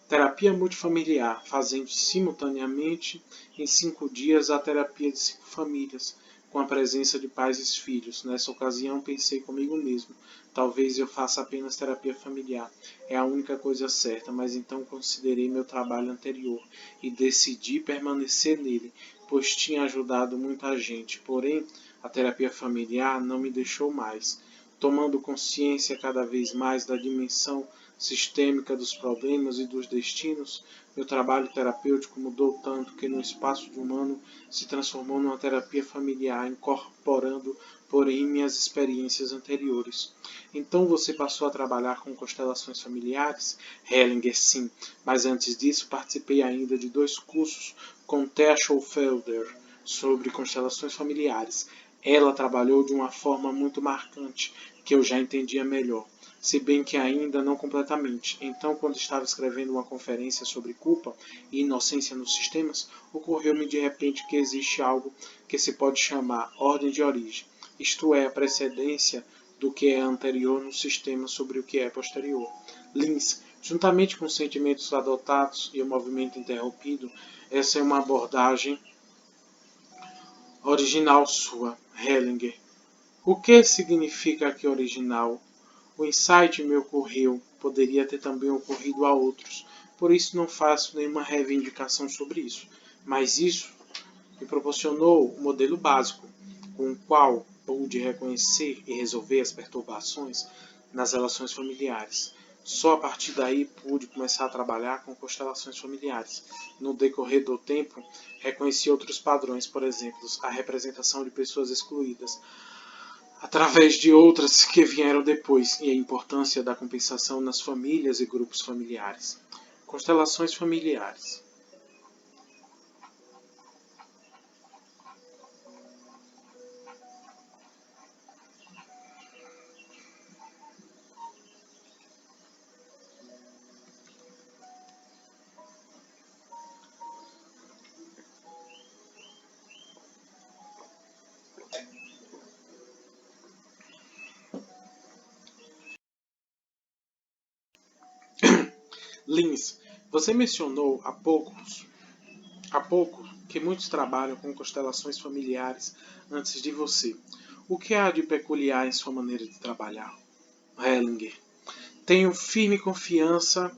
terapia multifamiliar, fazendo simultaneamente em 5 dias a terapia de 5 famílias, com a presença de pais e filhos. Nessa ocasião pensei comigo mesmo, talvez eu faça apenas terapia familiar, é a única coisa certa, mas então considerei meu trabalho anterior e decidi permanecer nele, pois tinha ajudado muita gente, porém a terapia familiar não me deixou mais. Tomando consciência cada vez mais da dimensão sistêmica dos problemas e dos destinos, meu trabalho terapêutico mudou tanto que no espaço de um ano se transformou numa terapia familiar, incorporando, porém, minhas experiências anteriores. Então você passou a trabalhar com constelações familiares? Hellinger, sim, mas antes disso participei ainda de 2 cursos com Thea Schoenfelder sobre constelações familiares. Ela trabalhou de uma forma muito marcante, que eu já entendia melhor, se bem que ainda não completamente. Então, quando estava escrevendo uma conferência sobre culpa e inocência nos sistemas, ocorreu-me de repente que existe algo que se pode chamar ordem de origem, isto é, a precedência do que é anterior no sistema sobre o que é posterior. Lins, juntamente com os sentimentos adotados e o movimento interrompido, essa é uma abordagem original sua, Hellinger. O que significa aqui original? O insight me ocorreu, poderia ter também ocorrido a outros, por isso não faço nenhuma reivindicação sobre isso. Mas isso me proporcionou o modelo básico, com o qual pude reconhecer e resolver as perturbações nas relações familiares. Só a partir daí pude começar a trabalhar com constelações familiares. No decorrer do tempo, reconheci outros padrões, por exemplo, a representação de pessoas excluídas, através de outras que vieram depois, e a importância da compensação nas famílias e grupos familiares. Constelações familiares. Lins, você mencionou há pouco que muitos trabalham com constelações familiares antes de você. O que há de peculiar em sua maneira de trabalhar? Hellinger, tenho firme confiança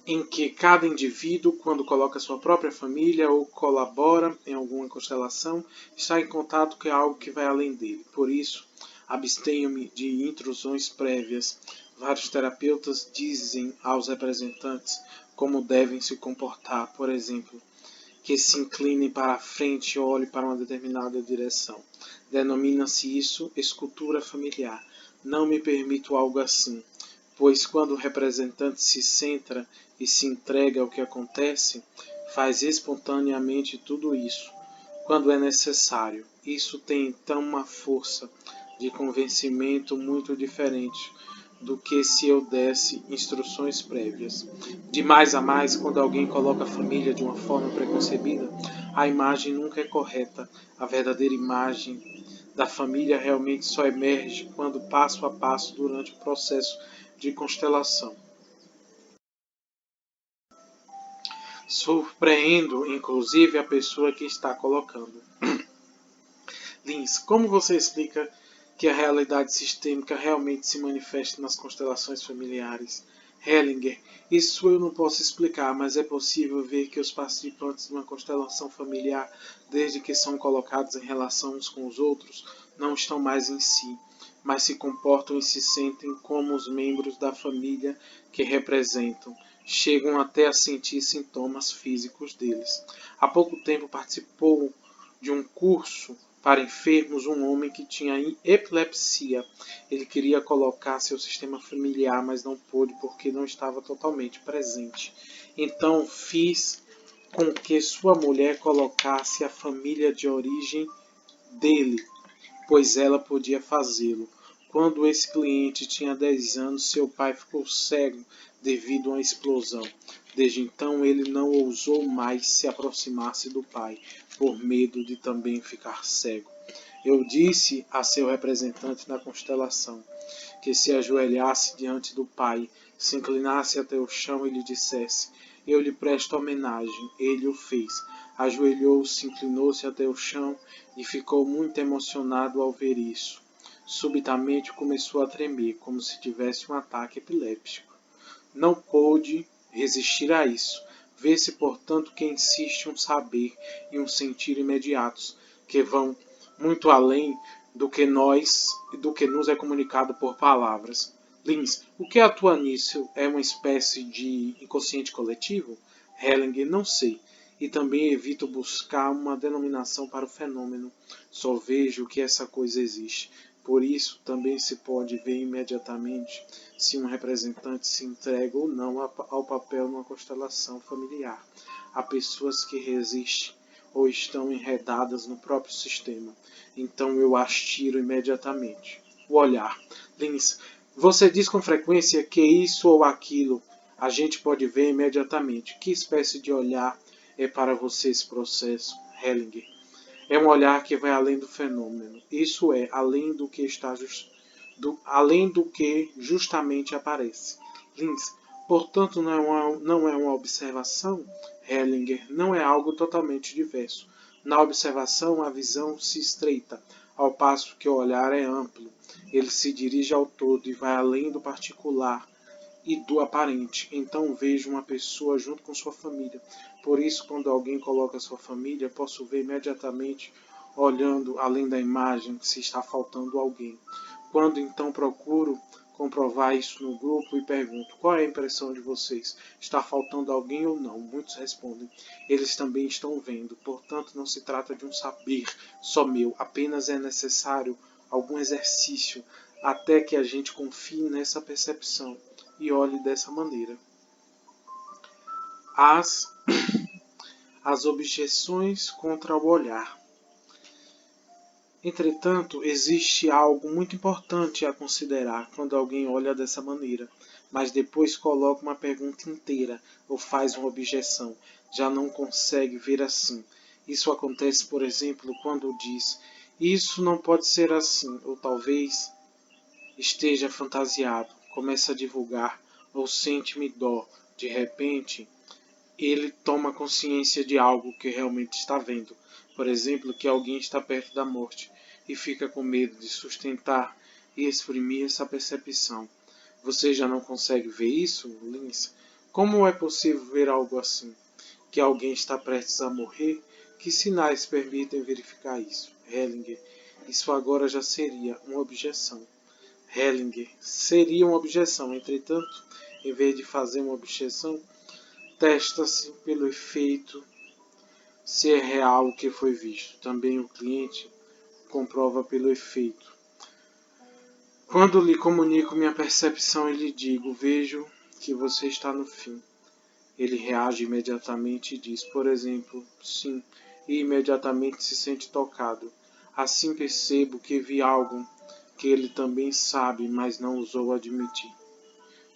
em que cada indivíduo, quando coloca sua própria família ou colabora em alguma constelação, está em contato com algo que vai além dele. Por isso, abstenho-me de intrusões prévias. Vários terapeutas dizem aos representantes como devem se comportar, por exemplo, que se inclinem para a frente e olhem para uma determinada direção. Denomina-se isso escultura familiar. Não me permito algo assim, pois quando o representante se centra e se entrega ao que acontece, faz espontaneamente tudo isso, quando é necessário. Isso tem então uma força de convencimento muito diferente do que se eu desse instruções prévias. De mais a mais, quando alguém coloca a família de uma forma preconcebida, a imagem nunca é correta. A verdadeira imagem da família realmente só emerge quando passo a passo durante o processo de constelação. Surpreendo, inclusive, a pessoa que está colocando. Lins, como você explica que a realidade sistêmica realmente se manifesta nas constelações familiares? Hellinger, isso eu não posso explicar, mas é possível ver que os participantes de uma constelação familiar, desde que são colocados em relação uns com os outros, não estão mais em si, mas se comportam e se sentem como os membros da família que representam. Chegam até a sentir sintomas físicos deles. Há pouco tempo participou de um curso para enfermos um homem que tinha epilepsia. Ele queria colocar seu sistema familiar, mas não pôde porque não estava totalmente presente. Então fiz com que sua mulher colocasse a família de origem dele, pois ela podia fazê-lo. Quando esse cliente tinha 10 anos, seu pai ficou cego devido a uma explosão. Desde então, ele não ousou mais se aproximar-se do pai, por medo de também ficar cego. Eu disse a seu representante na constelação que se ajoelhasse diante do pai, se inclinasse até o chão e lhe dissesse: eu lhe presto homenagem. Ele o fez. Ajoelhou-se, inclinou-se até o chão e ficou muito emocionado ao ver isso. Subitamente começou a tremer, como se tivesse um ataque epiléptico. Não pôde resistir a isso. Vê-se, portanto, que insiste um saber e um sentir imediatos, que vão muito além do que nos é comunicado por palavras. Lins, o que atua nisso é uma espécie de inconsciente coletivo? Hellinger, não sei. E também evito buscar uma denominação para o fenômeno. Só vejo que essa coisa existe. Por isso, também se pode ver imediatamente se um representante se entrega ou não ao papel numa constelação familiar. Há pessoas que resistem ou estão enredadas no próprio sistema. Então eu as tiro imediatamente. O olhar. Lins, você diz com frequência que isso ou aquilo a gente pode ver imediatamente. Que espécie de olhar é para você esse processo, Hellinger? É um olhar que vai além do fenômeno. Isso é, além do que justamente aparece. Lins, portanto, não é uma observação? Hellinger, não é algo totalmente diverso. Na observação, a visão se estreita, ao passo que o olhar é amplo. Ele se dirige ao todo e vai além do particular e do aparente. Então vejo uma pessoa junto com sua família. Por isso, quando alguém coloca sua família, posso ver imediatamente, olhando além da imagem, se está faltando alguém. Quando então procuro comprovar isso no grupo e pergunto: qual é a impressão de vocês? Está faltando alguém ou não? Muitos respondem: eles também estão vendo. Portanto, não se trata de um saber só meu, apenas é necessário algum exercício até que a gente confie nessa percepção e olhe dessa maneira. As, as objeções contra o olhar. Entretanto, existe algo muito importante a considerar quando alguém olha dessa maneira, mas depois coloca uma pergunta inteira ou faz uma objeção. Já não consegue ver assim. Isso acontece, por exemplo, quando diz: isso não pode ser assim, ou talvez esteja fantasiado. Começa a divulgar, ou sente-me dó. De repente, ele toma consciência de algo que realmente está vendo. Por exemplo, que alguém está perto da morte e fica com medo de sustentar e exprimir essa percepção. Você já não consegue ver isso, Lins? Como é possível ver algo assim? Que alguém está prestes a morrer? Que sinais permitem verificar isso? Hellinger, isso agora já seria uma objeção. Hellinger, seria uma objeção. Entretanto, em vez de fazer uma objeção, testa-se pelo efeito se é real o que foi visto. Também o cliente comprova pelo efeito. Quando lhe comunico minha percepção e lhe digo: vejo que você está no fim. Ele reage imediatamente e diz, por exemplo, sim, e imediatamente se sente tocado. Assim percebo que vi algo que ele também sabe, mas não ousou admitir.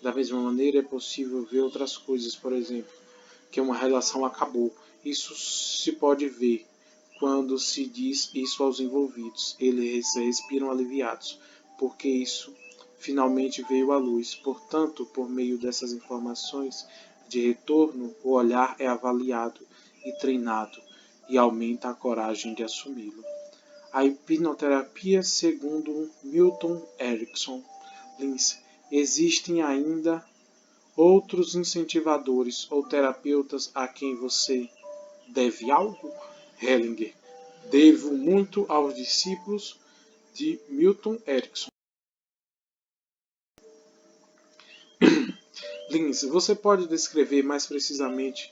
Da mesma maneira, é possível ver outras coisas, por exemplo, que uma relação acabou. Isso se pode ver quando se diz isso aos envolvidos. Eles respiram aliviados, porque isso finalmente veio à luz. Portanto, por meio dessas informações de retorno, o olhar é avaliado e treinado e aumenta a coragem de assumi-lo. A hipnoterapia, segundo Milton Erickson. Lins. Existem ainda outros incentivadores ou terapeutas a quem você deve algo? Hellinger. Devo muito aos discípulos de Milton Erickson. Lins, você pode descrever mais precisamente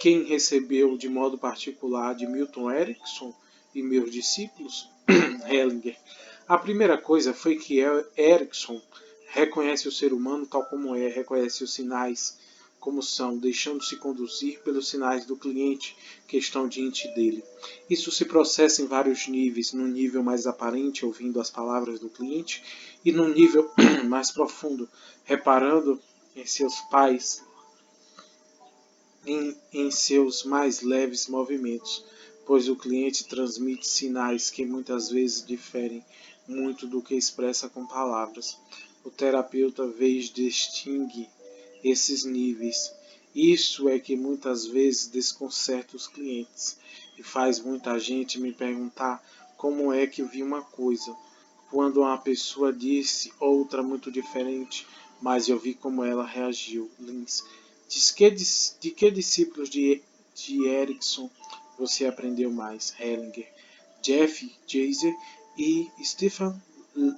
quem recebeu de modo particular de Milton Erickson e meus discípulos? Hellinger. A primeira coisa foi que Erickson reconhece o ser humano tal como é, reconhece os sinais como são, deixando-se conduzir pelos sinais do cliente que estão diante dele. Isso se processa em vários níveis, no nível mais aparente, ouvindo as palavras do cliente, e no nível mais profundo, reparando em seus pais, em seus mais leves movimentos, pois o cliente transmite sinais que muitas vezes diferem muito do que expressa com palavras. O terapeuta vez distingue esses níveis. Isso é que muitas vezes desconcerta os clientes e faz muita gente me perguntar como é que vi uma coisa, quando uma pessoa disse outra muito diferente, mas eu vi como ela reagiu. Lins. De que discípulos de Erickson você aprendeu mais? Hellinger. Jeff Jaser e Stephen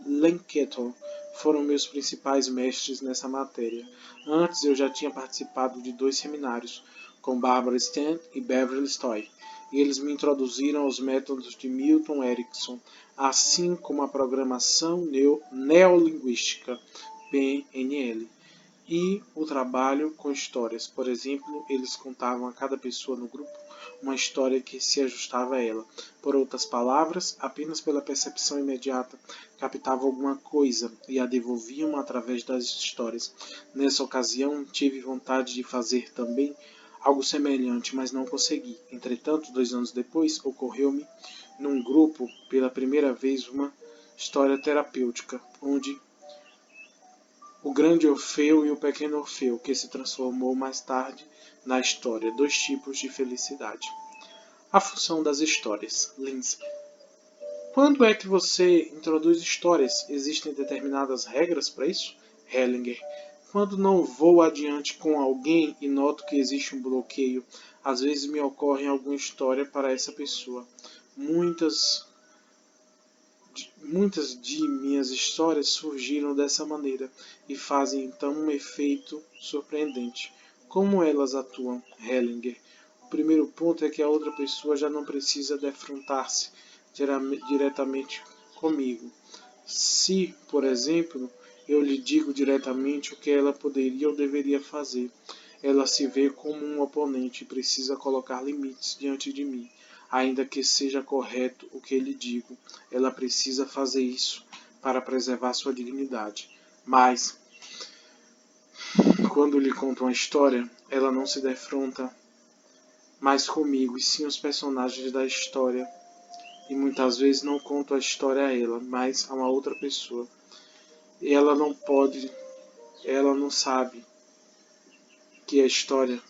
Lenketto foram meus principais mestres nessa matéria. Antes eu já tinha participado de 2 seminários, com Barbara Stan e Beverly Stoy, e eles me introduziram aos métodos de Milton Erickson, assim como a programação neolinguística, PNL, e o trabalho com histórias. Por exemplo, eles contavam a cada pessoa no grupo uma história que se ajustava a ela. Por outras palavras, apenas pela percepção imediata, captavam alguma coisa e a devolviam através das histórias. Nessa ocasião, tive vontade de fazer também algo semelhante, mas não consegui. Entretanto, 2 anos depois, ocorreu-me num grupo pela primeira vez uma história terapêutica, onde o grande Orfeu e o pequeno Orfeu, que se transformou mais tarde na história, 2 tipos de felicidade. A função das histórias. Lins. Quando é que você introduz histórias? Existem determinadas regras para isso? Hellinger. Quando não vou adiante com alguém e noto que existe um bloqueio, às vezes me ocorre alguma história para essa pessoa. Muitas de minhas histórias surgiram dessa maneira e fazem então um efeito surpreendente. Como elas atuam? Hellinger. O primeiro ponto é que a outra pessoa já não precisa defrontar-se diretamente comigo. Se, por exemplo, eu lhe digo diretamente o que ela poderia ou deveria fazer, ela se vê como um oponente e precisa colocar limites diante de mim. Ainda que seja correto o que lhe digo, ela precisa fazer isso para preservar sua dignidade. Mas, quando lhe conto uma história, ela não se defronta mais comigo, e sim os personagens da história. E muitas vezes não conto a história a ela, mas a uma outra pessoa. E ela não sabe que a história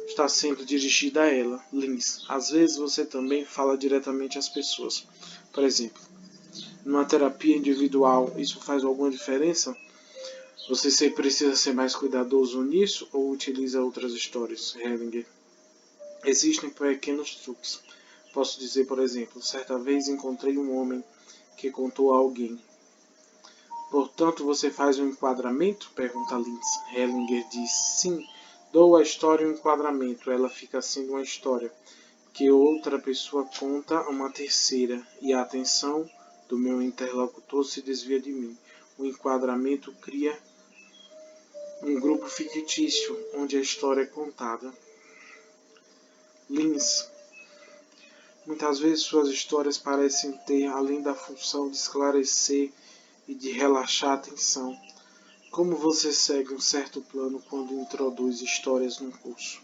está sendo dirigida a ela. Lins. Às vezes você também fala diretamente às pessoas. Por exemplo, numa terapia individual, isso faz alguma diferença? Você sempre precisa ser mais cuidadoso nisso ou utiliza outras histórias? Hellinger. Existem pequenos truques. Posso dizer, por exemplo, certa vez encontrei um homem que contou a alguém. Portanto, você faz um enquadramento? Pergunta Lins. Hellinger diz sim. Dou à história um enquadramento. Ela fica sendo uma história que outra pessoa conta a uma terceira e a atenção do meu interlocutor se desvia de mim. O enquadramento cria um grupo fictício onde a história é contada. Lins. Muitas vezes suas histórias parecem ter, além da função de esclarecer e de relaxar a atenção. Como você segue um certo plano quando introduz histórias num curso?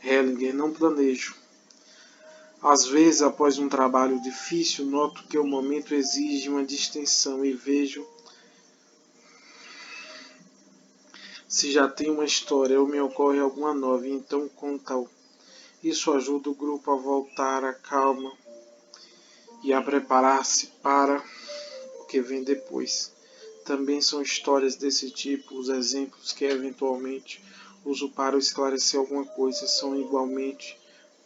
Hellinger. Não planejo. Às vezes, após um trabalho difícil, noto que o momento exige uma distensão e vejo se já tem uma história ou me ocorre alguma nova, e então conto. Isso ajuda o grupo a voltar à calma e a preparar-se para o que vem depois. Também são histórias desse tipo os exemplos que eventualmente uso para esclarecer alguma coisa, são igualmente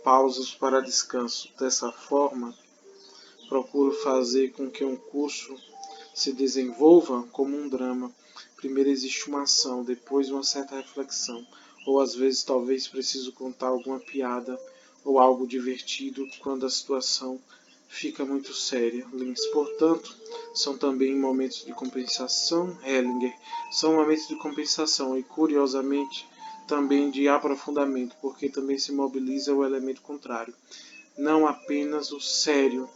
pausas para descanso. Dessa forma, procuro fazer com que um curso se desenvolva como um drama. Primeiro existe uma ação, depois uma certa reflexão, ou às vezes talvez preciso contar alguma piada ou algo divertido quando a situação fica muito séria. Lins, portanto, são também momentos de compensação, Hellinger, são momentos de compensação e, curiosamente, também de aprofundamento, porque também se mobiliza o elemento contrário. Não apenas o sério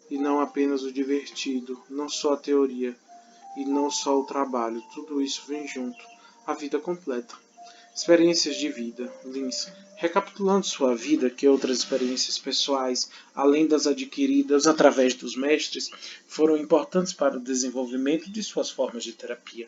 e não apenas o divertido, não só a teoria e não só o trabalho, tudo isso vem junto, a vida completa. Experiências de vida, Lins. Recapitulando sua vida, que outras experiências pessoais, além das adquiridas através dos mestres, foram importantes para o desenvolvimento de suas formas de terapia.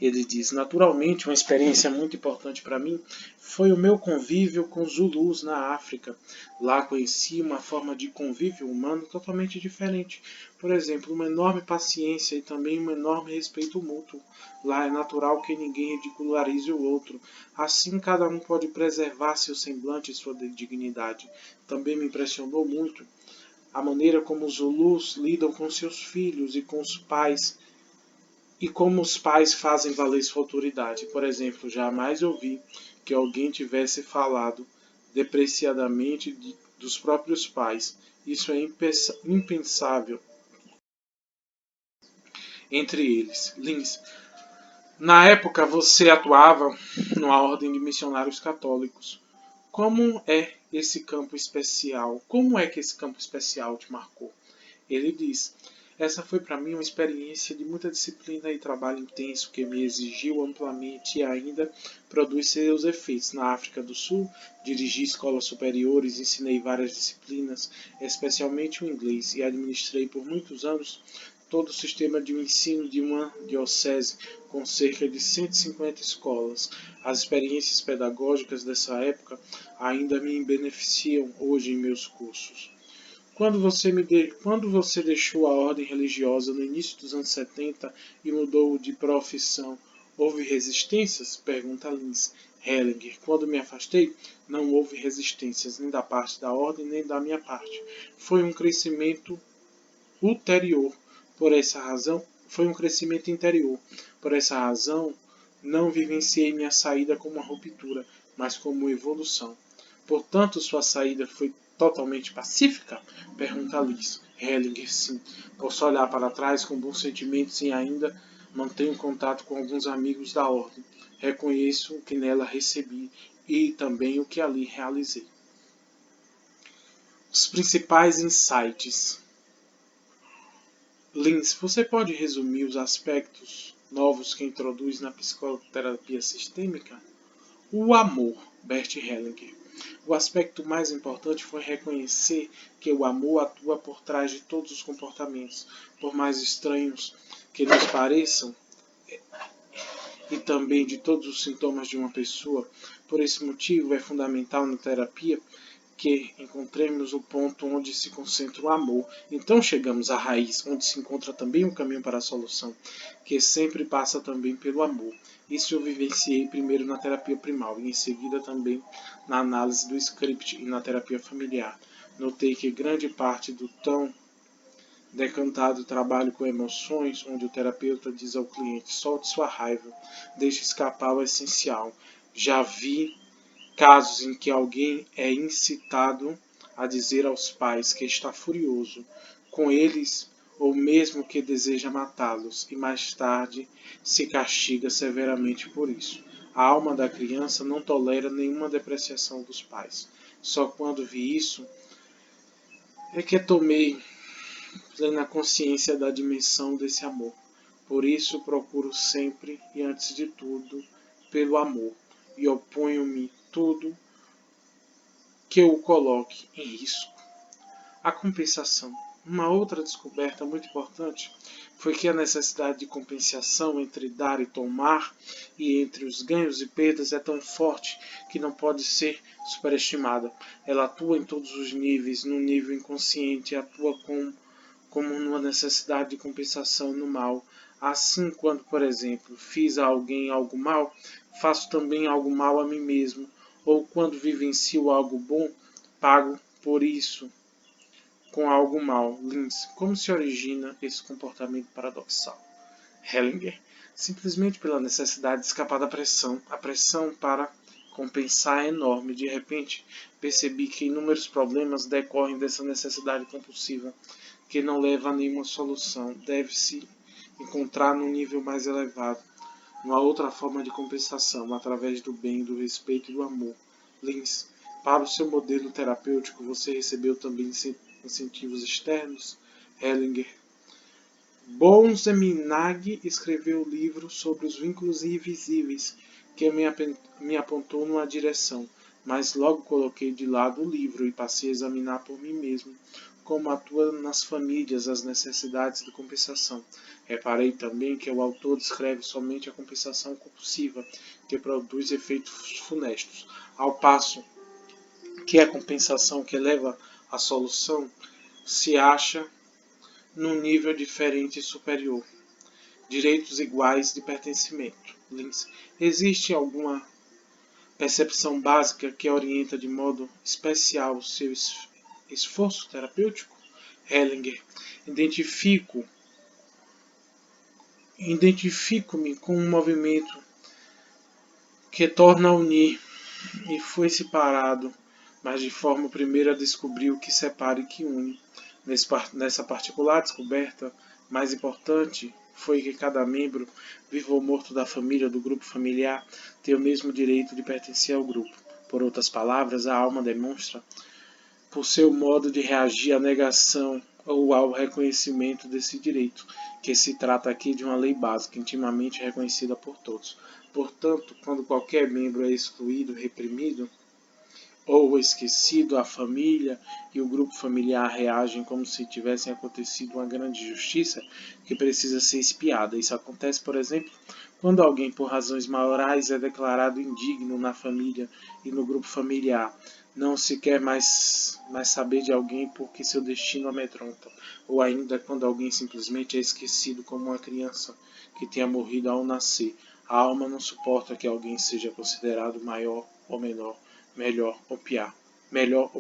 Ele diz, naturalmente, uma experiência muito importante para mim foi o meu convívio com Zulus na África. Lá conheci uma forma de convívio humano totalmente diferente. Por exemplo, uma enorme paciência e também um enorme respeito mútuo. Lá é natural que ninguém ridicularize o outro. Assim, cada um pode preservar seu semblante e sua dignidade. Também me impressionou muito a maneira como os Zulus lidam com seus filhos e com os pais, e como os pais fazem valer sua autoridade. Por exemplo, jamais ouvi que alguém tivesse falado depreciadamente dos próprios pais. Isso é impensável entre eles. Lins, na época você atuava numa ordem de missionários católicos. Como é esse campo especial? Como é que esse campo especial te marcou? Ele diz, essa foi para mim uma experiência de muita disciplina e trabalho intenso que me exigiu amplamente e ainda produz seus efeitos. Na África do Sul, dirigi escolas superiores, ensinei várias disciplinas, especialmente o inglês, e administrei por muitos anos todo o sistema de ensino de uma diocese com cerca de 150 escolas. As experiências pedagógicas dessa época ainda me beneficiam hoje em meus cursos. Quando você deixou a ordem religiosa no início dos anos 70 e mudou de profissão, houve resistências? Pergunta Lins. Hellinger. Quando me afastei, não houve resistências, nem da parte da ordem, nem da minha parte. Foi um crescimento ulterior. Por essa razão, foi um crescimento interior. Por essa razão, não vivenciei minha saída como uma ruptura, mas como uma evolução. Portanto, sua saída foi totalmente pacífica? Pergunta Liz. Hellinger, sim. Posso olhar para trás com bons sentimentos e ainda mantenho contato com alguns amigos da ordem. Reconheço o que nela recebi e também o que ali realizei. Os principais insights. Lins, você pode resumir os aspectos novos que introduz na psicoterapia sistêmica? O amor, Bert Hellinger. O aspecto mais importante foi reconhecer que o amor atua por trás de todos os comportamentos, por mais estranhos que nos pareçam, e também de todos os sintomas de uma pessoa. Por esse motivo, é fundamental na terapia que encontremos o ponto onde se concentra o amor. Então chegamos à raiz, onde se encontra também um caminho para a solução, que sempre passa também pelo amor. Isso eu vivenciei primeiro na terapia primal e em seguida também na análise do script e na terapia familiar. Notei que grande parte do tão decantado trabalho com emoções, onde o terapeuta diz ao cliente, solte sua raiva, deixe escapar o essencial. Já vi casos em que alguém é incitado a dizer aos pais que está furioso com eles ou mesmo que deseja matá-los e mais tarde se castiga severamente por isso. A alma da criança não tolera nenhuma depreciação dos pais. Só quando vi isso é que tomei plena consciência da dimensão desse amor. Por isso procuro sempre e antes de tudo pelo amor e oponho-me tudo que o coloque em risco. A compensação. Uma outra descoberta muito importante foi que a necessidade de compensação entre dar e tomar e entre os ganhos e perdas é tão forte que não pode ser superestimada. Ela atua em todos os níveis, no nível inconsciente, atua com como numa necessidade de compensação no mal. Assim, quando, por exemplo, fiz a alguém algo mal, faço também algo mal a mim mesmo. Ou quando vivencio algo bom, pago por isso com algo mal. Linz, como se origina esse comportamento paradoxal? Hellinger, simplesmente pela necessidade de escapar da pressão. A pressão para compensar é enorme. De repente, percebi que inúmeros problemas decorrem dessa necessidade compulsiva, que não leva a nenhuma solução. Deve-se encontrar num nível mais elevado, uma outra forma de compensação, através do bem, do respeito e do amor. Linz, para o seu modelo terapêutico, você recebeu também incentivos externos? Hellinger, Bonzeminag escreveu o livro sobre os vínculos invisíveis, que me apontou numa direção, mas logo coloquei de lado o livro e passei a examinar por mim mesmo como atua nas famílias as necessidades de compensação. Reparei também que o autor descreve somente a compensação compulsiva, que produz efeitos funestos, ao passo que a compensação que leva à solução se acha num nível diferente e superior. Direitos iguais de pertencimento. Linz. Existe alguma percepção básica que orienta de modo especial o seu esforço terapêutico? Hellinger. Identifico-me com um movimento que torna a unir e foi separado, mas de forma primeira descobriu que separa e que une. Nessa particular descoberta, mais importante foi que cada membro, vivo ou morto da família ou do grupo familiar, tem o mesmo direito de pertencer ao grupo. Por outras palavras, a alma demonstra, por seu modo de reagir à negação ou ao reconhecimento desse direito, que se trata aqui de uma lei básica, intimamente reconhecida por todos. Portanto, quando qualquer membro é excluído, reprimido, ou esquecido, a família e o grupo familiar reagem como se tivessem acontecido uma grande injustiça que precisa ser expiada. Isso acontece, por exemplo, quando alguém, por razões morais, é declarado indigno na família e no grupo familiar. Não se quer mais saber de alguém porque seu destino amedronta. Ou ainda quando alguém simplesmente é esquecido como uma criança que tenha morrido ao nascer. A alma não suporta que alguém seja considerado maior ou menor, melhor ou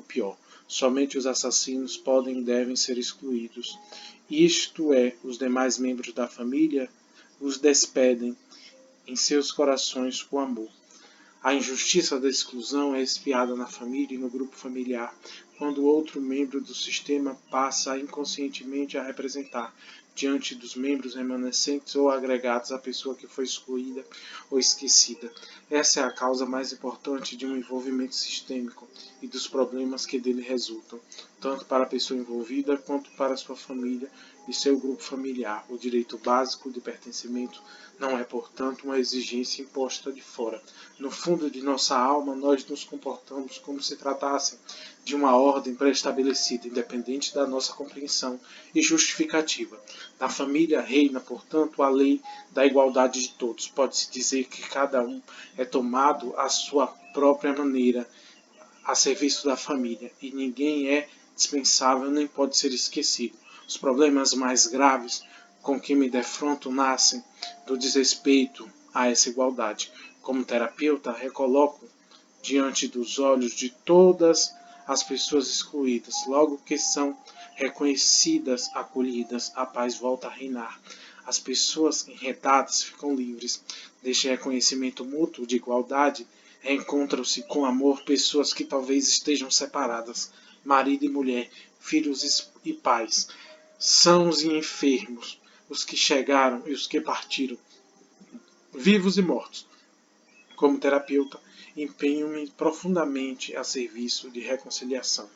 pior. Somente os assassinos podem e devem ser excluídos. Isto é, os demais membros da família os despedem em seus corações com amor. A injustiça da exclusão é expiada na família e no grupo familiar, quando outro membro do sistema passa inconscientemente a representar, diante dos membros remanescentes ou agregados, a pessoa que foi excluída ou esquecida. Essa é a causa mais importante de um envolvimento sistêmico e dos problemas que dele resultam, tanto para a pessoa envolvida quanto para sua família e seu grupo familiar. O direito básico de pertencimento não é, portanto, uma exigência imposta de fora. No fundo de nossa alma, nós nos comportamos como se tratasse de uma ordem pré-estabelecida, independente da nossa compreensão e justificativa. Na família reina, portanto, a lei da igualdade de todos. Pode-se dizer que cada um é tomado à sua própria maneira, a serviço da família, e ninguém é dispensável nem pode ser esquecido. Os problemas mais graves com que me defronto nascem do desrespeito a essa igualdade. Como terapeuta, recoloco diante dos olhos de todas as pessoas excluídas. Logo que são reconhecidas, acolhidas, a paz volta a reinar. As pessoas enredadas ficam livres. Deste reconhecimento mútuo de igualdade, reencontram-se com amor pessoas que talvez estejam separadas, marido e mulher, filhos e pais, sãos e enfermos, os que chegaram e os que partiram, vivos e mortos. Como terapeuta, empenho-me profundamente a serviço de reconciliação.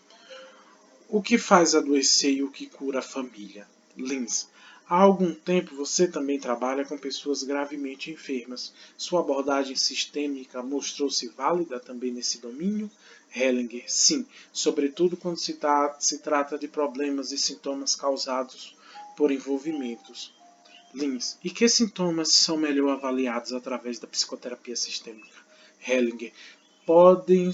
O que faz adoecer e o que cura a família? Linz. Há algum tempo você também trabalha com pessoas gravemente enfermas. Sua abordagem sistêmica mostrou-se válida também nesse domínio? Hellinger. Sim, sobretudo quando se trata de problemas e sintomas causados por envolvimentos. Linz. E que sintomas são melhor avaliados através da psicoterapia sistêmica? Hellinger. Pode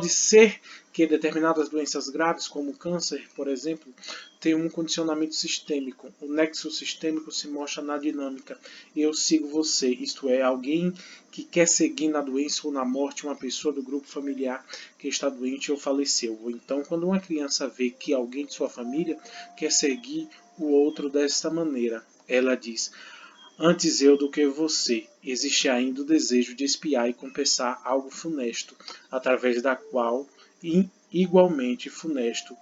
ser que determinadas doenças graves, como o câncer, por exemplo, têm um condicionamento sistêmico. O nexo sistêmico se mostra na dinâmica. Eu sigo você, isto é, alguém que quer seguir na doença ou na morte uma pessoa do grupo familiar que está doente ou faleceu. Ou então, quando uma criança vê que alguém de sua família quer seguir o outro desta maneira, ela diz: antes eu do que você. Existe ainda o desejo de espiar e compensar algo funesto, através da qual, igualmente funesto,